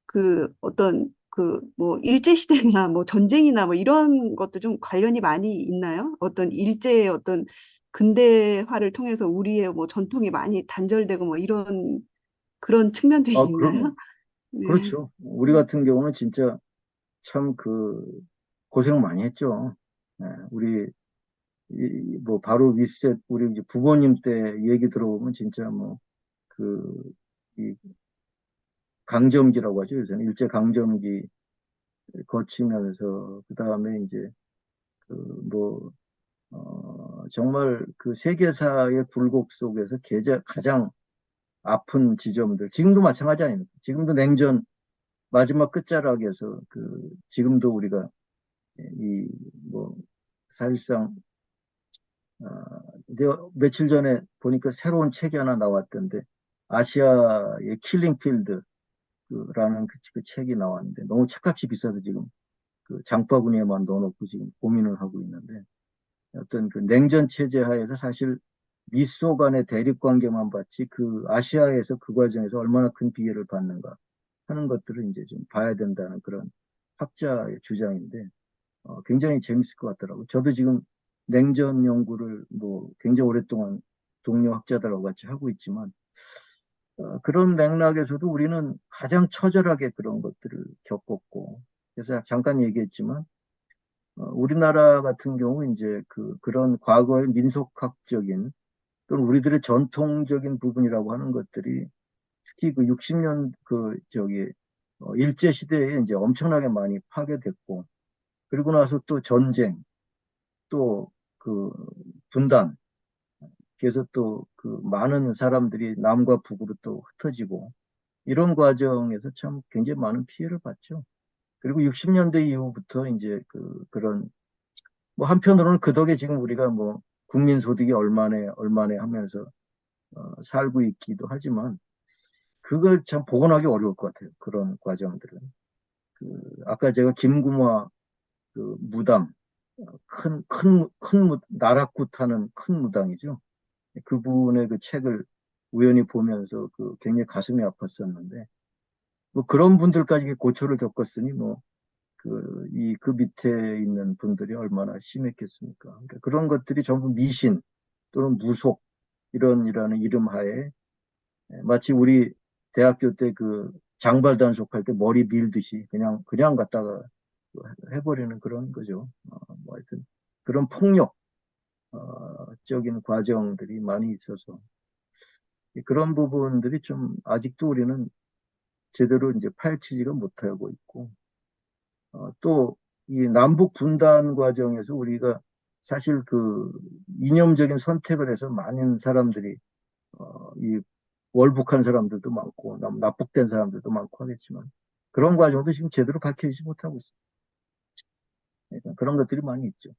그 어떤 그 뭐 일제시대나 뭐 전쟁이나 뭐 이런 것도 좀 관련이 많이 있나요? 어떤 일제의 어떤 근대화를 통해서 우리의 뭐 전통이 많이 단절되고 뭐 이런 그런 측면도 그럼 있나요? 네. 그렇죠. 우리 같은 경우는 진짜 참 고생 많이 했죠. 예. 우리 뭐 바로 밑세 우리 이제 부모님 때 얘기 들어보면 진짜 뭐 그 이 강점기라고 하죠. 요새는 일제 강점기 거치면서 그 다음에 이제 그뭐 정말 그 세계사의 굴곡 속에서 가장 아픈 지점들 지금도 마찬가지 아닙니까? 지금도 냉전 마지막 끝자락에서 지금도 우리가 이 뭐 사실상 어, 이제 며칠 전에 보니까 새로운 책이 하나 나왔던데 아시아의 킬링필드라는 그 책이 나왔는데 너무 책값이 비싸서 지금 그 장바구니에만 넣어놓고 지금 고민을 하고 있는데 어떤 그 냉전 체제 하에서 사실 미소 간의 대립 관계만 봤지 그 아시아에서 그 과정에서 얼마나 큰 피해를 받는가 하는 것들을 이제 좀 봐야 된다는 그런 학자의 주장인데 굉장히 재밌을 것 같더라고요. 저도 지금 냉전 연구를 뭐 굉장히 오랫동안 동료 학자들하고 같이 하고 있지만 그런 맥락에서도 우리는 가장 처절하게 그런 것들을 겪었고 그래서 잠깐 얘기했지만 우리나라 같은 경우 이제 그런 과거의 민속학적인 또는 우리들의 전통적인 부분이라고 하는 것들이 특히 그 60년 일제 시대에 이제 엄청나게 많이 파괴됐고 그리고 나서 또 전쟁 또 그 분단 그래서 또 그 많은 사람들이 남과 북으로 또 흩어지고 이런 과정에서 참 굉장히 많은 피해를 봤죠. 그리고 60년대 이후부터 이제 그런 뭐 한편으로는 그 덕에 지금 우리가 뭐 국민 소득이 얼마네 얼마네 하면서 살고 있기도 하지만 그걸 참 복원하기 어려울 것 같아요. 그런 과정들은. 아까 제가 김구마 그 무당 큰 나라굿하는 큰 무당이죠. 그분의 그 책을 우연히 보면서 그 굉장히 가슴이 아팠었는데 뭐 그런 분들까지 고초를 겪었으니 뭐 그 밑에 있는 분들이 얼마나 심했겠습니까? 그러니까 그런 것들이 전부 미신 또는 무속 이런 이름 하에 마치 우리 대학교 때 그 장발 단속할 때 머리 밀듯이 그냥 갖다가 해버리는 그런 거죠. 뭐 하여튼 그런 폭력적인 과정들이 많이 있어서 그런 부분들이 좀 아직도 우리는 제대로 이제 파헤치지가 못하고 있고 또 이 남북 분단 과정에서 우리가 사실 그 이념적인 선택을 해서 많은 사람들이 이 월북한 사람들도 많고 납북된 사람들도 많고 하겠지만 그런 과정도 지금 제대로 밝혀지지 못하고 있습니다. 그래서 그런 것들이 많이 있죠.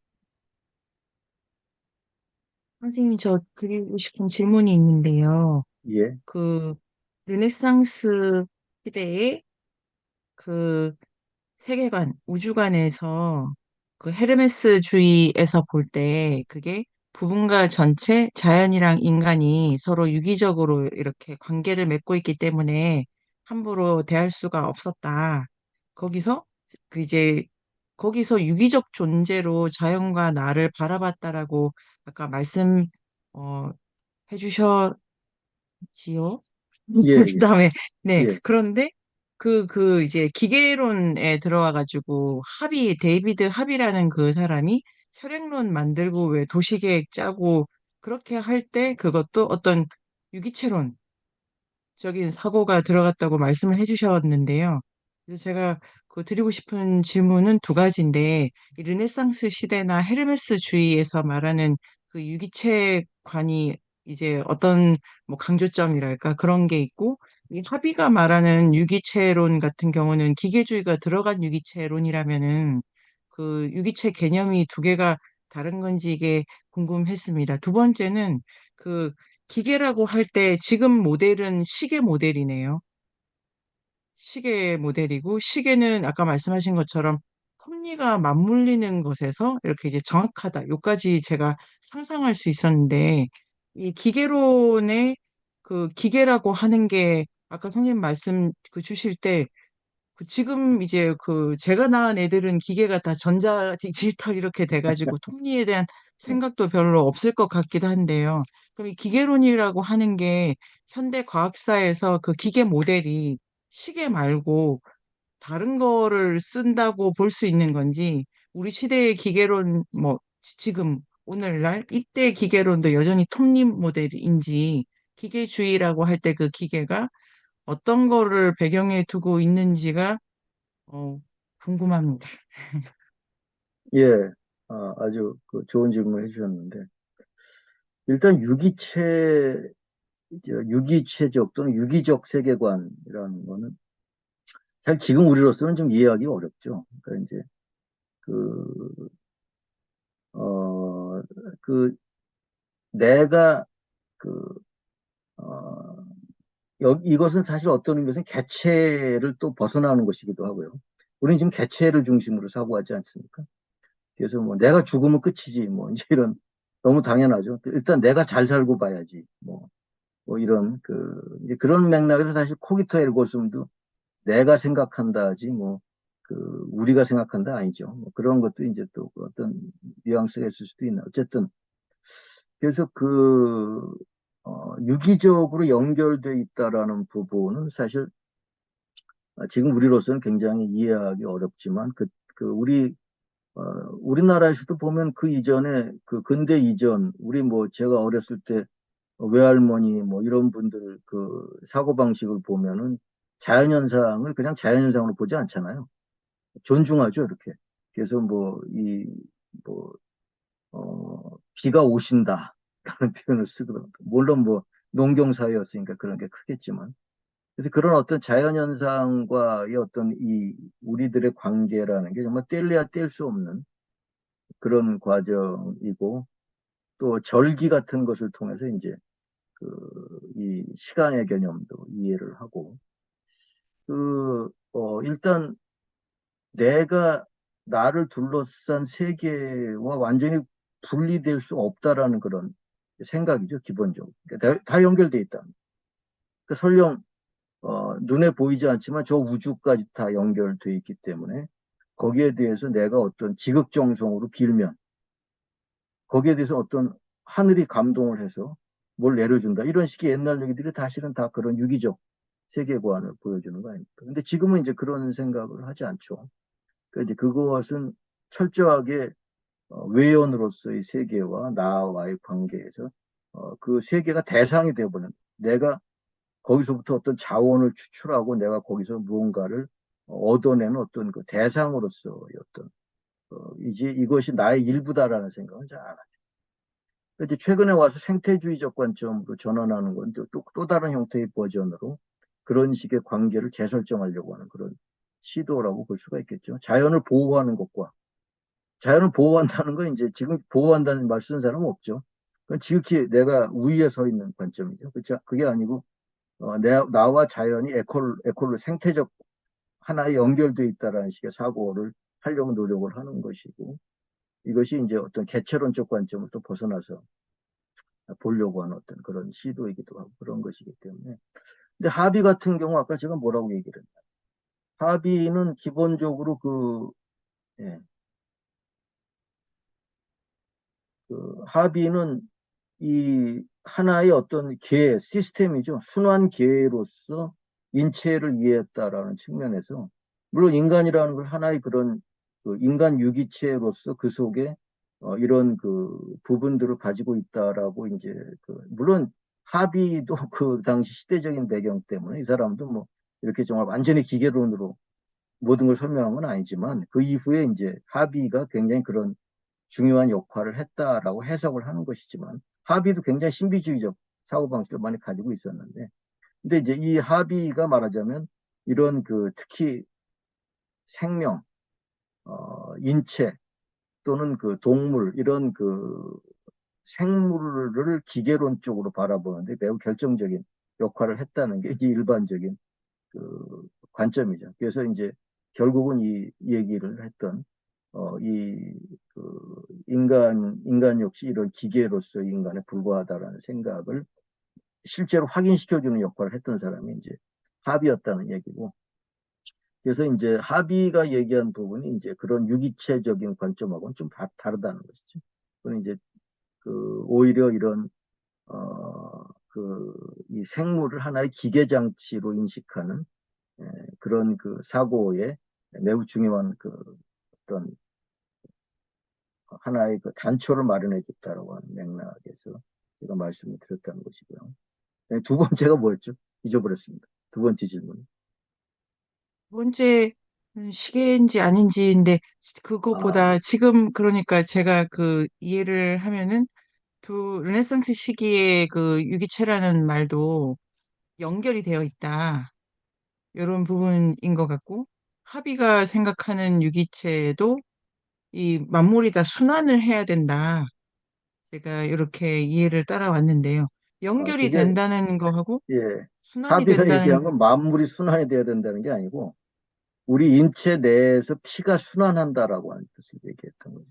선생님, 저 드리고 싶은 질문이 있는데요. 예, 그, 르네상스 시대에 그 세계관, 우주관에서 그 헤르메스주의에서 볼 때 그게 부분과 전체, 자연이랑 인간이 서로 유기적으로 이렇게 관계를 맺고 있기 때문에 함부로 대할 수가 없었다. 거기서 그 이제 거기서 유기적 존재로 자연과 나를 바라봤다라고 아까 말씀 어, 해주셨지요? 예, 예, 그다음에 네, 예, 그런데 이제 기계론에 들어와가지고 데이비드 합이라는 그 사람이 혈행론 만들고 왜 도시계획 짜고 그렇게 할 때 그것도 어떤 유기체론 적인 사고가 들어갔다고 말씀을 해주셨는데요. 그래서 제가 그 드리고 싶은 질문은 두 가지인데, 이 르네상스 시대나 헤르메스주의에서 말하는 그 유기체관이 이제 어떤 뭐 강조점이랄까 그런 게 있고, 이 하비가 말하는 유기체론 같은 경우는 기계주의가 들어간 유기체론이라면은 그 유기체 개념이 두 개가 다른 건지 이게 궁금했습니다. 두 번째는 그 기계라고 할 때 지금 모델은 시계 모델이네요. 시계 모델이고 시계는 아까 말씀하신 것처럼 섭리가 맞물리는 것에서 이렇게 이제 정확하다. 요까지 제가 상상할 수 있었는데 이 기계론의 그 기계라고 하는 게 아까 선생님 말씀 그 주실 때 그 지금 이제 그 제가 낳은 애들은 기계가 다 전자 디지털 이렇게 돼가지고 톱니에 대한 생각도 별로 없을 것 같기도 한데요. 그럼 이 기계론이라고 하는 게 현대 과학사에서 그 기계 모델이 시계 말고 다른 거를 쓴다고 볼 수 있는 건지 우리 시대의 기계론 뭐 지금 오늘날 이때 기계론도 여전히 톱니 모델인지 기계주의라고 할 때 그 기계가 어떤 거를 배경에 두고 있는지가 어, 궁금합니다. 예. 아주 그 좋은 질문을 해주셨는데 일단 유기체적 또는 유기적 세계관이라는 거는 잘 지금 우리로서는 좀 이해하기 어렵죠. 그러니까 이제 그, 어, 그 내가 그, 어, 이것은 사실 어떤 의미에서는 개체를 또 벗어나는 것이기도 하고요. 우리는 지금 개체를 중심으로 사고하지 않습니까? 그래서 뭐 내가 죽으면 끝이지 뭐 이제 이런 너무 당연하죠. 일단 내가 잘 살고 봐야지 뭐 이런 이제 그런 맥락에서 사실 코기터 에르고 숨도 내가 생각한다 하지 뭐 우리가 생각한다 아니죠. 뭐 그런 것도 이제 또 어떤 뉘앙스가 있을 수도 있나. 어쨌든 그래서 유기적으로 연결돼 있다라는 부분은 사실 지금 우리로서는 굉장히 이해하기 어렵지만 어, 우리나라에서도 보면 그 이전에 그 근대 이전 우리 뭐 제가 어렸을 때 외할머니 뭐 이런 분들 그 사고방식을 보면은 자연현상을 그냥 자연현상으로 보지 않잖아요. 존중하죠, 이렇게. 그래서 뭐, 비가 오신다. 라는 표현을 쓰거든. 물론 뭐, 농경사회였으니까 그런 게 크겠지만. 그래서 그런 어떤 자연현상과의 어떤 우리들의 관계라는 게 정말 뗄래야 뗄 수 없는 그런 과정이고 또 절기 같은 것을 통해서 이제 이 시간의 개념도 이해를 하고 일단 내가 나를 둘러싼 세계와 완전히 분리될 수 없다라는 그런 생각이죠, 기본적으로. 그러니까 다 연결돼 있다. 그러니까 설령 눈에 보이지 않지만 저 우주까지 다 연결돼 있기 때문에 거기에 대해서 내가 어떤 지극정성으로 빌면 거기에 대해서 어떤 하늘이 감동을 해서 뭘 내려준다. 이런 식의 옛날 얘기들이 사실은 다 그런 유기적 세계관을 보여주는 거 아닙니까? 근데 지금은 이제 그런 생각을 하지 않죠. 그러니까 이제 그것은 철저하게 외연으로서의 세계와 나와의 관계에서 그 세계가 대상이 되어버린 내가 거기서부터 어떤 자원을 추출하고 내가 거기서 무언가를 얻어내는 어떤 그 대상으로서의 어떤 이제 이것이 나의 일부다라는 생각은 잘 안 하죠. 이제 최근에 와서 생태주의적 관점으로 전환하는 건데 또 다른 형태의 버전으로 그런 식의 관계를 재설정하려고 하는 그런 시도라고 볼 수가 있겠죠. 자연을 보호하는 것과 자연을 보호한다는 건 이제 지금 보호한다는 말 쓰는 사람은 없죠. 그건 지극히 내가 우위에 서 있는 관점이죠. 그렇죠? 그게 아니고 나와 자연이 에콜로 생태적 하나에 연결돼 있다라는 식의 사고를 하려고 노력을 하는 것이고 이것이 이제 어떤 개체론적 관점을 또 벗어나서 보려고 하는 어떤 그런 시도이기도 하고 그런 것이기 때문에 근데 하비 같은 경우 아까 제가 뭐라고 얘기를 했나 하비는 기본적으로 예, 하비는 이 하나의 어떤 시스템이죠. 순환 계로서 인체를 이해했다라는 측면에서 물론 인간이라는 걸 하나의 그런 인간 유기체로서 그 속에 이런 부분들을 가지고 있다라고 이제 물론 하비도 그 당시 시대적인 배경 때문에 이 사람도 뭐 이렇게 정말 완전히 기계론으로 모든 걸 설명한 건 아니지만 그 이후에 이제 하비가 굉장히 그런 중요한 역할을 했다라고 해석을 하는 것이지만 하비도 굉장히 신비주의적 사고방식을 많이 가지고 있었는데 근데 이제 이 하비가 말하자면 이런 특히 생명, 인체 또는 동물 이런 생물을 기계론 쪽으로 바라보는데 매우 결정적인 역할을 했다는 게 이제 일반적인 관점이죠. 그래서 이제 결국은 이 얘기를 했던 인간 역시 이런 기계로서 인간에 불과하다라는 생각을 실제로 확인시켜주는 역할을 했던 사람이 이제 하비였다는 얘기고. 그래서 이제 하비가 얘기한 부분이 이제 그런 유기체적인 관점하고는 좀 다르다는 것이죠. 그는 이제 오히려 이런 이 생물을 하나의 기계 장치로 인식하는 그런 사고에 매우 중요한 어떤 하나의 단초를 마련해 줬다라고 하는 맥락에서 제가 말씀을 드렸다는 것이고요. 네, 두 번째가 뭐였죠? 잊어버렸습니다. 두 번째 질문. 두 번째 시계인지 아닌지인데 아, 그것보다 지금 그러니까 제가 이해를 하면은 두 르네상스 시기의 유기체라는 말도 연결이 되어 있다. 이런 부분인 것 같고 하비가 생각하는 유기체도 이 만물이 다 순환을 해야 된다. 제가 이렇게 이해를 따라왔는데요. 연결이 그게, 된다는 거하고 예, 순환이 하비가 된다는 얘기한 거. 건 만물이 순환이 돼야 된다는 게 아니고, 우리 인체 내에서 피가 순환한다라고 하는 뜻을 얘기했던 거죠.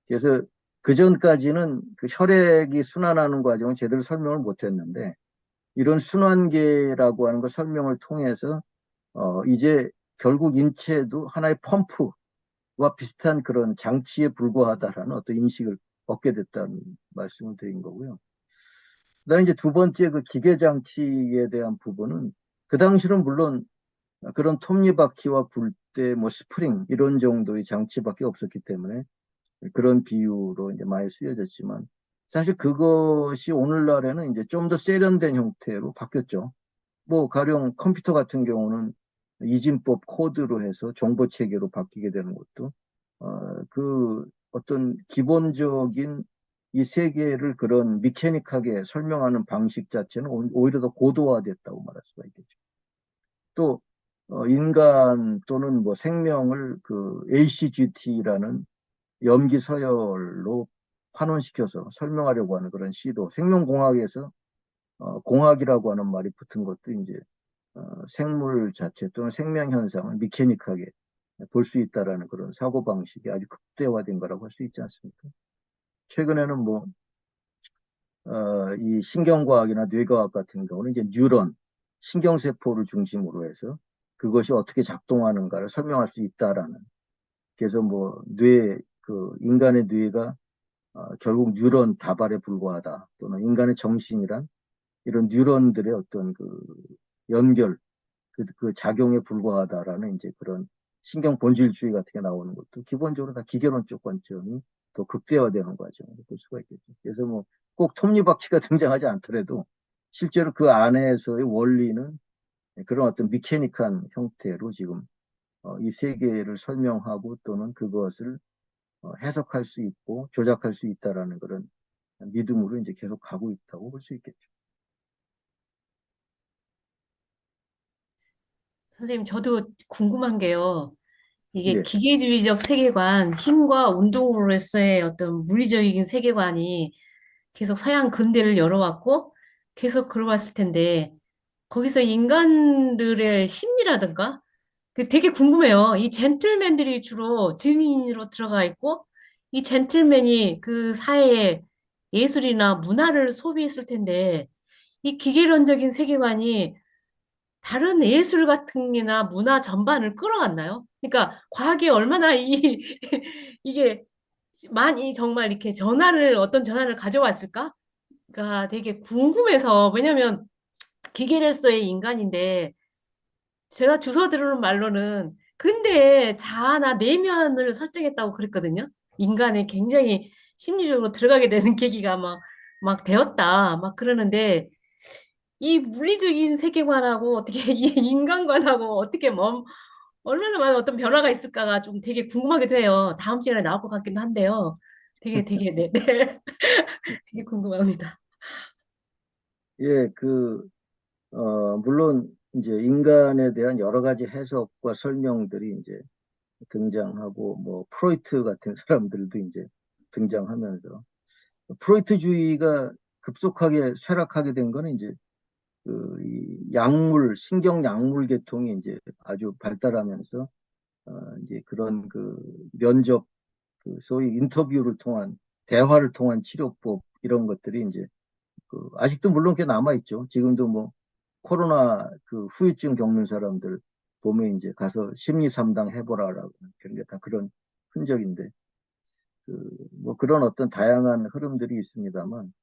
그래서 그 전까지는 혈액이 순환하는 과정을 제대로 설명을 못 했는데, 이런 순환계라고 하는 걸 설명을 통해서, 이제 결국 인체도 하나의 펌프와 비슷한 그런 장치에 불과하다라는 어떤 인식을 얻게 됐다는 말씀을 드린 거고요. 그다음에 이제 두 번째 기계 장치에 대한 부분은 그 당시는 물론 그런 톱니바퀴와 굴대, 뭐 스프링 이런 정도의 장치밖에 없었기 때문에 그런 비유로 이제 많이 쓰여졌지만 사실 그것이 오늘날에는 이제 좀 더 세련된 형태로 바뀌었죠. 뭐 가령 컴퓨터 같은 경우는 이진법 코드로 해서 정보 체계로 바뀌게 되는 것도 어떤 기본적인 이 세계를 그런 미케닉하게 설명하는 방식 자체는 오히려 더 고도화됐다고 말할 수가 있겠죠. 또 인간 또는 뭐 생명을 ACGT라는 염기 서열로 환원시켜서 설명하려고 하는 그런 시도, 생명공학에서 공학이라고 하는 말이 붙은 것도 이제 생물 자체 또는 생명 현상을 미케닉하게 볼 수 있다라는 그런 사고방식이 아주 극대화된 거라고 할 수 있지 않습니까? 최근에는 뭐, 이 신경과학이나 뇌과학 같은 경우는 이제 뉴런, 신경세포를 중심으로 해서 그것이 어떻게 작동하는가를 설명할 수 있다라는. 그래서 뭐, 인간의 뇌가 결국 뉴런 다발에 불과하다. 또는 인간의 정신이란 이런 뉴런들의 어떤 그 연결, 그 작용에 불과하다라는 이제 그런 신경 본질주의 같은 게 나오는 것도 기본적으로 다 기계론적 관점이 더 극대화되는 과정을 볼 수가 있겠죠. 그래서 뭐 꼭 톱니바퀴가 등장하지 않더라도 실제로 그 안에서의 원리는 그런 어떤 미케닉한 형태로 지금 이 세계를 설명하고 또는 그것을 해석할 수 있고 조작할 수 있다라는 그런 믿음으로 이제 계속 가고 있다고 볼 수 있겠죠. 선생님, 저도 궁금한 게요. 이게 예, 기계주의적 세계관, 힘과 운동으로서의 어떤 물리적인 세계관이 계속 서양 근대를 열어왔고, 계속 그러왔을 텐데, 거기서 인간들의 심리라든가, 되게 궁금해요. 이 젠틀맨들이 주로 증인으로 들어가 있고, 이 젠틀맨이 그 사회의 예술이나 문화를 소비했을 텐데, 이 기계론적인 세계관이 다른 예술 같은 게나 문화 전반을 끌어갔나요? 그러니까 과학이 얼마나 이게 많이 정말 이렇게 어떤 전환을 가져왔을까가 되게 궁금해서, 왜냐면 기계로서의 인간인데, 제가 주워 들은 말로는 근데 자아나 내면을 설정했다고 그랬거든요. 인간의 굉장히 심리적으로 들어가게 되는 계기가 막 되었다. 막 그러는데, 이 물리적인 세계관하고 어떻게 이 인간관하고 어떻게 얼마나 많은 어떤 변화가 있을까가 좀 되게 궁금하기도 해요. 다음 시간에 나올 것 같기도 한데요. 되게 네, 네. 되게 궁금합니다. 예, 물론 이제 인간에 대한 여러 가지 해석과 설명들이 이제 등장하고 뭐 프로이트 같은 사람들도 이제 등장하면서 프로이트주의가 급속하게 쇠락하게 된 거는 이제 이 약물 신경 약물 계통이 이제 아주 발달하면서 이제 그런 그 면접 소위 인터뷰를 통한 대화를 통한 치료법 이런 것들이 이제 아직도 물론 꽤 남아 있죠. 지금도 뭐 코로나 그 후유증 겪는 사람들 보면 이제 가서 심리 상담 해보라라고 그런 게 다 그런 흔적인데 뭐 그런 어떤 다양한 흐름들이 있습니다만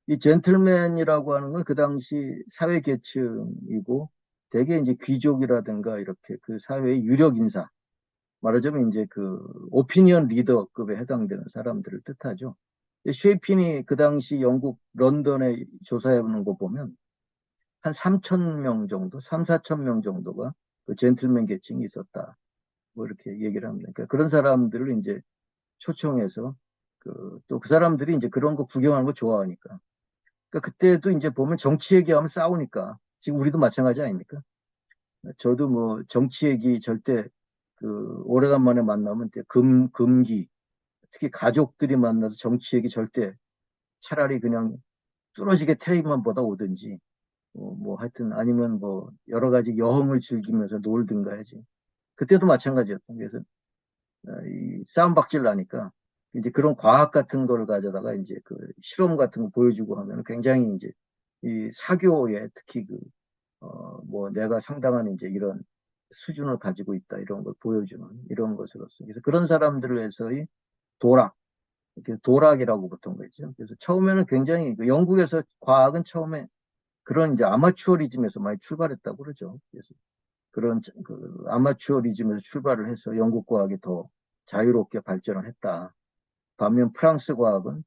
이 젠틀맨이라고 하는 건 그 당시 사회 계층이고 대개 이제 귀족이라든가 이렇게 그 사회의 유력 인사 말하자면 이제 그 오피니언 리더급에 해당되는 사람들을 뜻하죠. 쉐이핀이 그 당시 영국 런던에 조사해 보는 거 보면 한 3천 명 정도, 3, 4천 명 정도가 그 젠틀맨 계층이 있었다. 뭐 이렇게 얘기를 합니다. 그러니까 그런 사람들을 이제 초청해서 또 그 사람들이 이제 그런 거 구경하는 거 좋아하니까. 그러니까 그때도 이제 보면 정치 얘기하면 싸우니까 지금 우리도 마찬가지 아닙니까? 저도 뭐 정치 얘기 절대 오래간만에 만나면 금기 특히 가족들이 만나서 정치 얘기 절대 차라리 그냥 뚫어지게 텔레비만 보다 오든지 뭐 하여튼 아니면 뭐 여러 가지 여흥을 즐기면서 놀든가 하지. 그때도 마찬가지였던. 그래서 이 싸움박질 나니까 이제 그런 과학 같은 걸 가져다가 이제 그 실험 같은 거 보여주고 하면 굉장히 이제 이 사교에 특히 뭐 내가 상당한 이제 이런 수준을 가지고 있다 이런 걸 보여주는 이런 것으로서 그래서 그런 사람들을 해서의 도락 이렇게 도락이라고 보통 그랬죠. 그래서 처음에는 굉장히 영국에서 과학은 처음에 그런 이제 아마추어리즘에서 많이 출발했다고 그러죠. 그래서 그런 아마추어리즘에서 출발을 해서 영국 과학이 더 자유롭게 발전을 했다. 반면 프랑스 과학은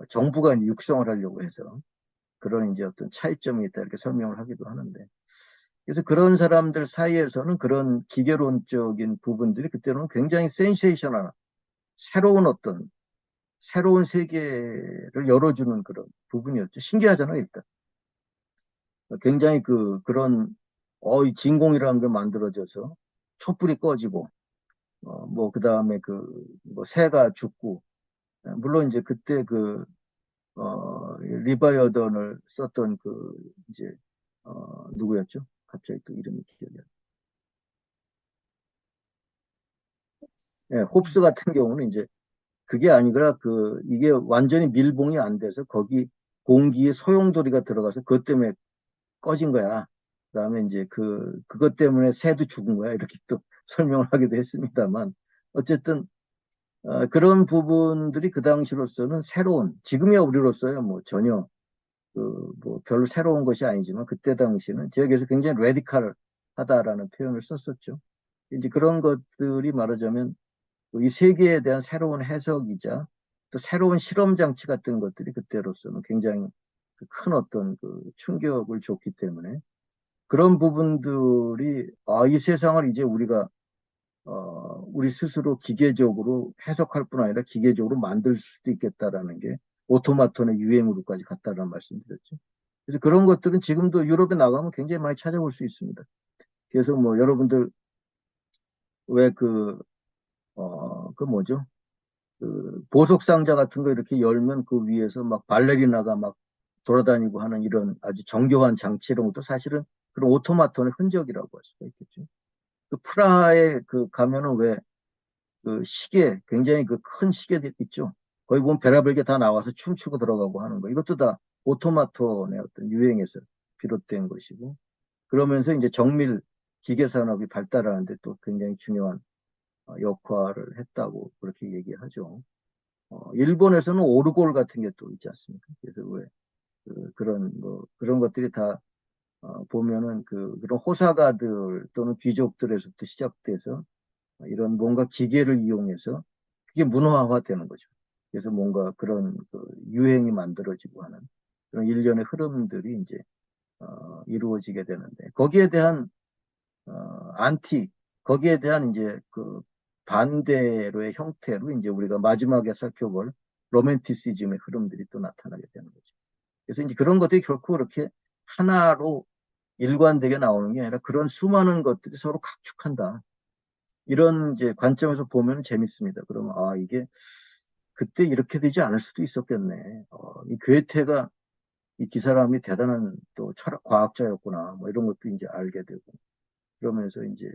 정부가 이제 육성을 하려고 해서 그런 이제 어떤 차이점이 있다 이렇게 설명을 하기도 하는데 그래서 그런 사람들 사이에서는 그런 기계론적인 부분들이 그때는 굉장히 센세이션한 새로운 새로운 세계를 열어주는 그런 부분이었죠. 신기하잖아요, 일단. 굉장히 이 진공이라는 게 만들어져서 촛불이 꺼지고 뭐 그다음에 뭐 새가 죽고 물론 이제 그때 리바이어던을 썼던 이제 누구였죠? 갑자기 또 이름이 기억이 안 나. 예, 홉스 같은 경우는 이제 그게 아니라 이게 완전히 밀봉이 안 돼서 거기 공기에 소용돌이가 들어가서 그것 때문에 꺼진 거야. 그다음에 이제 그것 때문에 새도 죽은 거야. 이렇게 또 설명을 하기도 했습니다만 어쨌든 그런 부분들이 그 당시로서는 지금의 우리로서야 뭐 전혀 뭐 별로 새로운 것이 아니지만 그때 당시는 지역에서 굉장히 레디칼하다라는 표현을 썼었죠. 이제 그런 것들이 말하자면 이 세계에 대한 새로운 해석이자 또 새로운 실험 장치 같은 것들이 그때로서는 굉장히 큰 어떤 충격을 줬기 때문에 그런 부분들이 이 세상을 이제 우리가 우리 스스로 기계적으로 해석할 뿐 아니라 기계적으로 만들 수도 있겠다라는 게 오토마톤의 유행으로까지 갔다라는 말씀드렸죠. 그래서 그런 것들은 지금도 유럽에 나가면 굉장히 많이 찾아볼 수 있습니다. 그래서 뭐 여러분들 왜 뭐죠? 보석 상자 같은 거 이렇게 열면 그 위에서 막 발레리나가 막 돌아다니고 하는 이런 아주 정교한 장치 이런 것도 사실은 그런 오토마톤의 흔적이라고 할 수가 있겠죠. 프라하에 가면은 왜 시계, 굉장히 큰 시계들 있죠. 거기 보면 별의별 게 다 나와서 춤추고 들어가고 하는 거. 이것도 다 오토마톤의 어떤 유행에서 비롯된 것이고. 그러면서 이제 정밀 기계 산업이 발달하는데 또 굉장히 중요한 역할을 했다고 그렇게 얘기하죠. 일본에서는 오르골 같은 게 또 있지 않습니까? 그래서 왜 그런 것들이 다 보면은 그런 호사가들 또는 귀족들에서부터 시작돼서 이런 뭔가 기계를 이용해서 그게 문화화되는 거죠. 그래서 뭔가 그런 유행이 만들어지고 하는 그런 일련의 흐름들이 이제 이루어지게 되는데 거기에 대한 안티 거기에 대한 이제 반대로의 형태로 이제 우리가 마지막에 살펴볼 로맨티시즘의 흐름들이 또 나타나게 되는 거죠. 그래서 이제 그런 것들이 결코 그렇게 하나로 일관되게 나오는 게 아니라 그런 수많은 것들이 서로 각축한다. 이런 이제 관점에서 보면 재밌습니다. 그러면 이게 그때 이렇게 되지 않을 수도 있었겠네. 이 괴테가 이 사람이 대단한 또 철학 과학자였구나. 뭐 이런 것도 이제 알게 되고 그러면서 이제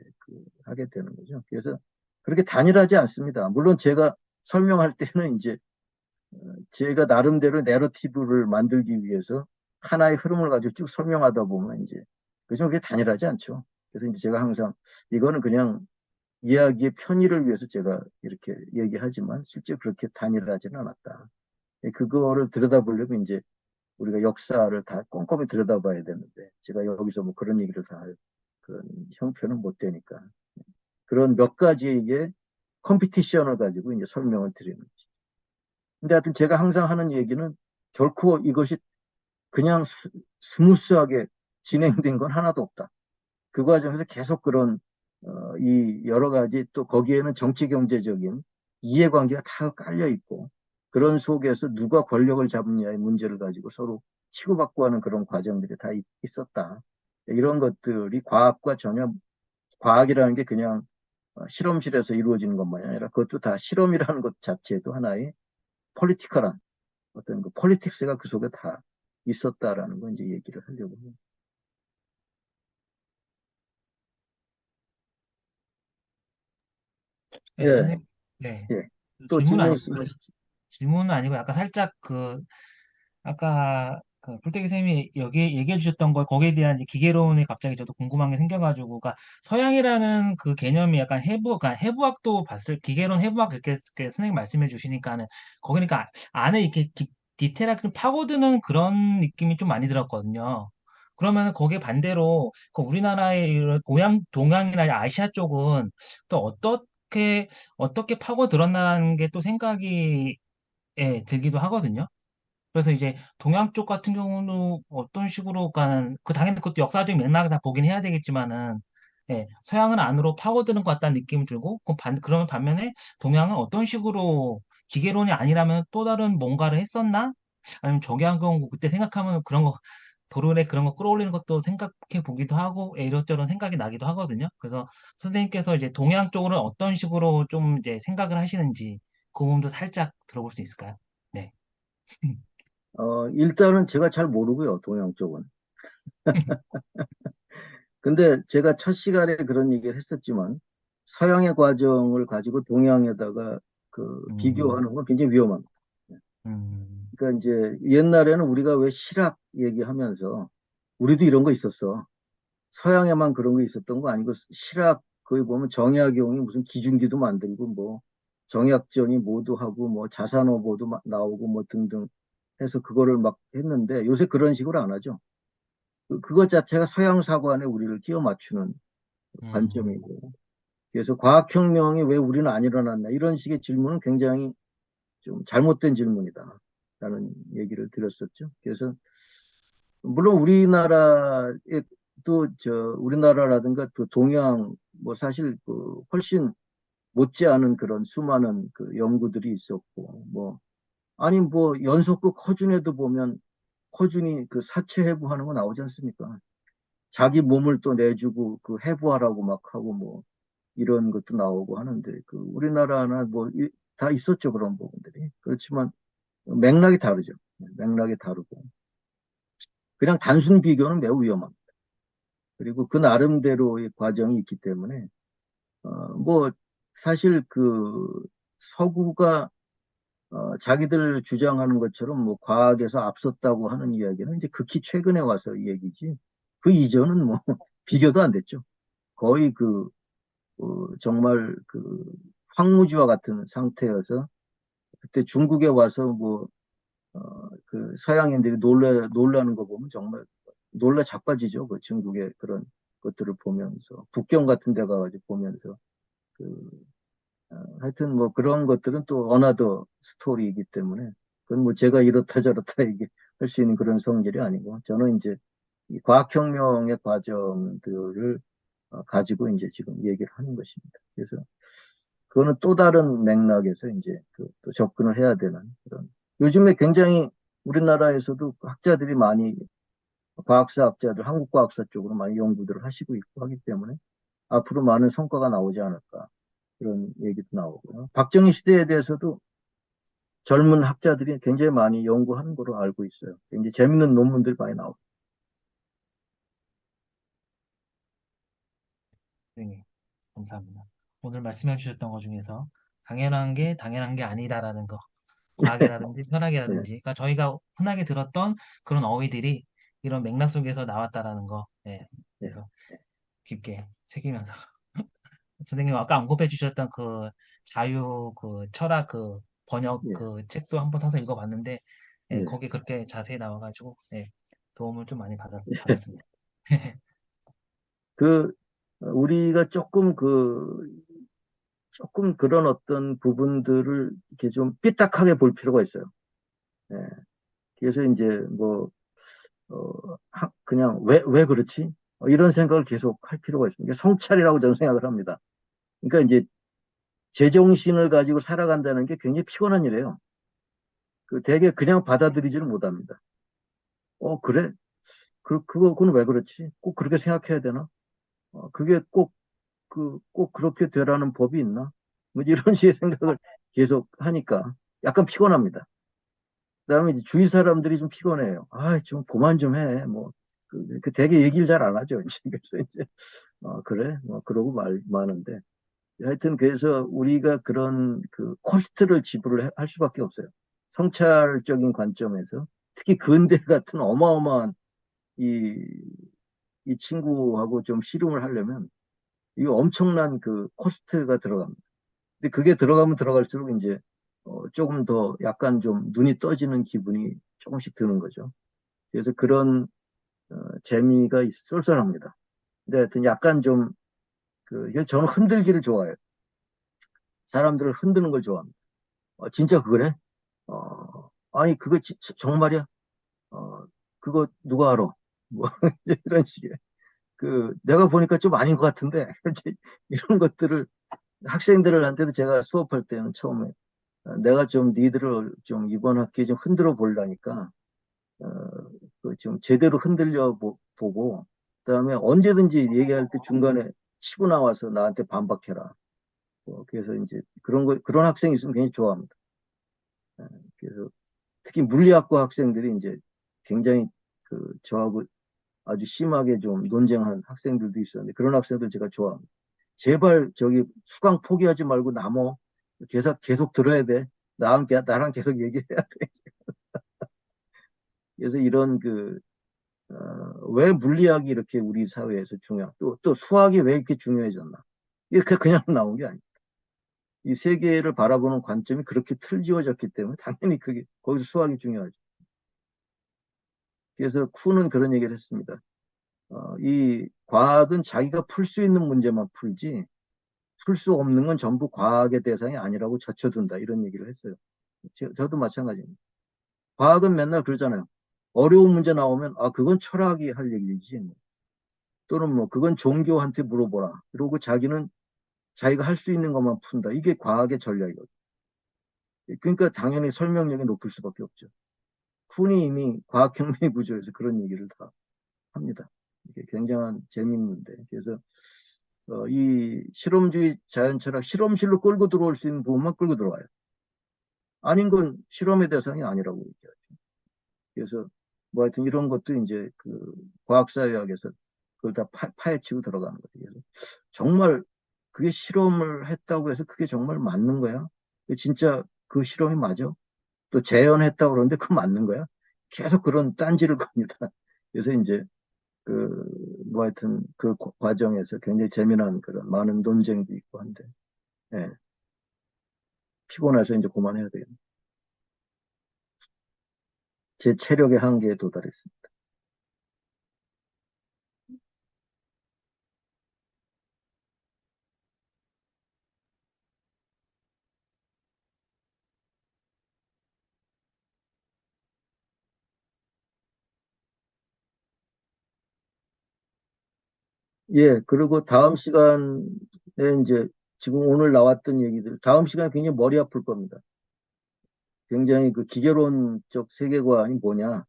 하게 되는 거죠. 그래서 그렇게 단일하지 않습니다. 물론 제가 설명할 때는 이제 제가 나름대로 내러티브를 만들기 위해서 하나의 흐름을 가지고 쭉 설명하다 보면 이제 그죠? 그게 단일하지 않죠. 그래서 이제 제가 항상 이거는 그냥 이야기의 편의를 위해서 제가 이렇게 얘기하지만 실제 그렇게 단일하지는 않았다. 그거를 들여다보려면 이제 우리가 역사를 다 꼼꼼히 들여다봐야 되는데 제가 여기서 뭐 그런 얘기를 다 할 그런 형편은 못 되니까 그런 몇 가지의 컴피티션을 가지고 이제 설명을 드리는 거지. 근데 하여튼 제가 항상 하는 얘기는 결코 이것이 그냥 스무스하게 진행된 건 하나도 없다. 그 과정에서 계속 이 여러 가지 또 거기에는 정치 경제적인 이해관계가 다 깔려 있고 그런 속에서 누가 권력을 잡느냐의 문제를 가지고 서로 치고받고 하는 그런 과정들이 다 있었다. 이런 것들이 과학과 전혀 과학이라는 게 그냥 실험실에서 이루어지는 것만이 아니라 그것도 다 실험이라는 것 자체도 하나의 폴리티컬한 어떤 폴리틱스가 그 속에 다 있었다라는 거 이제 얘기를 하려고 해요. 네, 예, 선생님. 네. 예. 또 질문 질문 아니, 있으면 질문은 아니고 약간 살짝 아까 풀떼기 선생님이 여기 얘기해 주셨던 거 거기에 대한 이제 기계론이 갑자기 저도 궁금한 게 생겨가지고, 그러니까 서양이라는 그 개념이 약간 그러니까 해부학도 기계론 해부학 이렇게 선생님 말씀해 주시니까는 거기니까 안에 이렇게 디테일하게 좀 파고드는 그런 느낌이 좀 많이 들었거든요. 그러면 거기에 반대로 우리나라의 이런 동양이나 아시아 쪽은 또 어떻게 파고들었나라는 게 또 생각이 들기도 하거든요. 그래서 이제 동양 쪽 같은 경우는 어떤 식으로 가는 당연히 그것도 역사적인 맥락을 다 보긴 해야 되겠지만은 서양은 안으로 파고드는 것 같다는 느낌이 들고 그러면 반면에 동양은 어떤 식으로 기계론이 아니라면 또 다른 뭔가를 했었나? 아니면 저기 한 경우 그때 생각하면 그런 거 도론에 그런 거 끌어올리는 것도 생각해 보기도 하고 이것저것 생각이 나기도 하거든요. 그래서 선생님께서 이제 동양 쪽으로 어떤 식으로 좀 이제 생각을 하시는지 그 부분도 살짝 들어볼 수 있을까요? 네. 일단은 제가 잘 모르고요, 동양 쪽은. 근데 제가 첫 시간에 그런 얘기를 했었지만, 서양의 과정을 가지고 동양에다가 음, 비교하는 건 굉장히 위험합니다. 음, 그러니까 이제 옛날에는 우리가 왜 실학 얘기하면서, 우리도 이런 거 있었어. 서양에만 그런 거 있었던 거 아니고, 실학, 거기 보면 정약용이 무슨 기중기도 만들고, 뭐, 정약전이 뭐도 하고, 뭐, 자산어보도 나오고, 뭐, 등등 해서 그거를 막 했는데, 요새 그런 식으로 안 하죠. 그것 자체가 서양 사관에 우리를 끼워 맞추는 음, 관점이고. 그래서 과학혁명이 왜 우리는 안 일어났나, 이런 식의 질문은 굉장히 좀 잘못된 질문이다. 라는 얘기를 드렸었죠. 그래서, 물론 우리나라에 우리나라라든가 또 동양, 뭐 사실 훨씬 못지않은 그런 수많은 연구들이 있었고, 뭐, 아니, 뭐, 연속극 허준에도 보면, 허준이 사체 해부하는 거 나오지 않습니까? 자기 몸을 또 내주고 해부하라고 막 하고 뭐, 이런 것도 나오고 하는데, 우리나라나 뭐, 다 있었죠, 그런 부분들이. 그렇지만, 맥락이 다르죠. 맥락이 다르고. 그냥 단순 비교는 매우 위험합니다. 그리고 그 나름대로의 과정이 있기 때문에, 뭐, 사실 서구가 자기들 주장하는 것처럼 뭐 과학에서 앞섰다고 하는 이야기는 이제 극히 최근에 와서 이 얘기지. 그 이전은 뭐 비교도 안 됐죠. 거의 정말 황무지와 같은 상태여서 그때 중국에 와서 뭐 서양인들이 놀라는 거 보면 정말 놀라 자빠지죠. 그 중국의 그런 것들을 보면서 북경 같은 데 가가지고 보면서 그 하여튼 뭐 그런 것들은 또 어나더 스토리이기 때문에 그건 뭐 제가 이렇다 저렇다 얘기 할 수 있는 그런 성질이 아니고 저는 이제 이 과학혁명의 과정들을 가지고 이제 지금 얘기를 하는 것입니다. 그래서 그거는 또 다른 맥락에서 이제 또 접근을 해야 되는 그런 요즘에 굉장히 우리나라에서도 학자들이 많이 과학사 학자들 한국 과학사 쪽으로 많이 연구들을 하시고 있고 하기 때문에 앞으로 많은 성과가 나오지 않을까 그런 얘기도 나오고요. 박정희 시대에 대해서도 젊은 학자들이 굉장히 많이 연구하는 걸로 알고 있어요. 굉장히 재밌는 논문들이 많이 나오고. 네. 감사합니다. 오늘 말씀해 주셨던 것 중에서 당연한 게 당연한 게 아니다라는 거, 과학이라든지 네, 철학이라든지, 그러니까 저희가 흔하게 들었던 그런 어휘들이 이런 맥락 속에서 나왔다라는 거, 네. 네, 그래서 깊게 새기면서 선생님 아까 언급해 주셨던 그 자유 철학 번역 네, 책도 한번 사서 읽어봤는데, 예, 네. 거기 그렇게 자세히 나와가지고, 예, 도움을 좀 많이 받았습니다. 그 우리가 조금 그런 어떤 부분들을 이렇게 좀 삐딱하게 볼 필요가 있어요. 예. 그래서 이제 뭐 그냥 왜 그렇지? 이런 생각을 계속 할 필요가 있습니다. 이게 성찰이라고 저는 생각을 합니다. 그러니까 이제 제정신을 가지고 살아간다는 게 굉장히 피곤한 일이에요. 되게 그냥 받아들이지를 못합니다. 그래? 그건 왜 그렇지? 꼭 그렇게 생각해야 되나? 그게 꼭 그렇게 되라는 법이 있나? 뭐 이런 식의 생각을 계속 하니까 약간 피곤합니다. 그다음에 이제 주위 사람들이 좀 피곤해요. 좀 그만 좀 해. 뭐, 되게 얘기를 잘 안 하죠. 이제. 그래서 이제, 그래? 뭐, 그러고 마는데. 하여튼 그래서 우리가 그런 코스트를 지불을 할 수밖에 없어요. 성찰적인 관점에서. 특히 근대 같은 어마어마한 이, 이 친구하고 좀 씨름을 하려면 이거 엄청난 코스트가 들어갑니다. 근데 그게 들어가면 들어갈수록 이제 조금 더 약간 좀 눈이 떠지는 기분이 조금씩 드는 거죠. 그래서 그런 재미가 쏠쏠합니다. 근데 하여튼 약간 좀 저는 흔들기를 좋아해요. 사람들을 흔드는 걸 좋아합니다. 진짜 그거래? 아니 그거 정말이야? 어, 그거 누가 알아? 뭐 이런 식의 내가 보니까 좀 아닌 것 같은데 이런 것들을 학생들한테도 제가 수업할 때는 처음에 내가 좀 니들을 좀 이번 학기에 좀 흔들어 보려니까 어, 좀 제대로 흔들려 보고, 그다음에 언제든지 얘기할 때 중간에 치고 나와서 나한테 반박해라. 그래서 이제 그런 학생이 있으면 굉장히 좋아합니다. 그래서 특히 물리학과 학생들이 이제 굉장히 저하고 아주 심하게 좀 논쟁한 학생들도 있었는데, 그런 학생들 제가 좋아합니다. 제발 저기 수강 포기하지 말고 남어. 계속 들어야 돼. 나랑 계속 얘기해야 돼. 그래서 이런 왜 물리학이 이렇게 우리 사회에서 또 수학이 왜 이렇게 중요해졌나? 이게 그냥 나온 게 아니에요. 이 세계를 바라보는 관점이 그렇게 틀지어졌기 때문에 당연히 거기서 수학이 중요하죠. 그래서 쿠는 그런 얘기를 했습니다. 이 과학은 자기가 풀 수 있는 문제만 풀지, 풀 수 없는 건 전부 과학의 대상이 아니라고 젖혀둔다. 이런 얘기를 했어요. 저도 마찬가지입니다. 과학은 맨날 그러잖아요. 어려운 문제 나오면, 그건 철학이 할 얘기지. 또는 그건 종교한테 물어보라. 그러고 자기는 자기가 할 수 있는 것만 푼다. 이게 과학의 전략이거든요. 그러니까 당연히 설명력이 높을 수밖에 없죠. 쿤이 이미 과학혁명의 구조에서 그런 얘기를 다 합니다. 이게 굉장한 재미있는데. 그래서 이 실험주의 자연철학, 실험실로 끌고 들어올 수 있는 부분만 끌고 들어와요. 아닌 건 실험의 대상이 아니라고 얘기하죠. 그래서 하여튼 이런 것도 이제 과학사회학에서 그걸 다 파헤치고 들어가는 거죠. 그래서 정말 그게 실험을 했다고 해서 그게 정말 맞는 거야? 진짜 그 실험이 맞아? 또 재현했다고 그러는데 그거 맞는 거야? 계속 그런 딴지를 겁니다. 그래서 이제 하여튼 그 과정에서 굉장히 재미난 그런 많은 논쟁도 있고 한데, 예, 피곤해서 이제 그만해야 돼요. 제 체력의 한계에 도달했습니다. 예, 그리고 다음 시간에 이제 지금 오늘 나왔던 얘기들, 다음 시간에 굉장히 머리 아플 겁니다. 굉장히 기계론적 세계관이 뭐냐,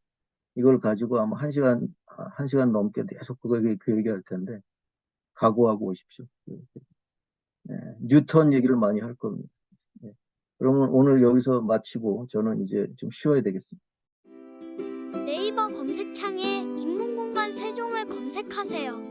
이걸 가지고 아마 한 시간 넘게 계속 그 얘기할 텐데, 각오하고 오십시오. 예, 뉴턴 얘기를 많이 할 겁니다. 예. 그러면 오늘 여기서 마치고 저는 이제 좀 쉬어야 되겠습니다. 네이버 검색창에 인문공간 세종을 검색하세요.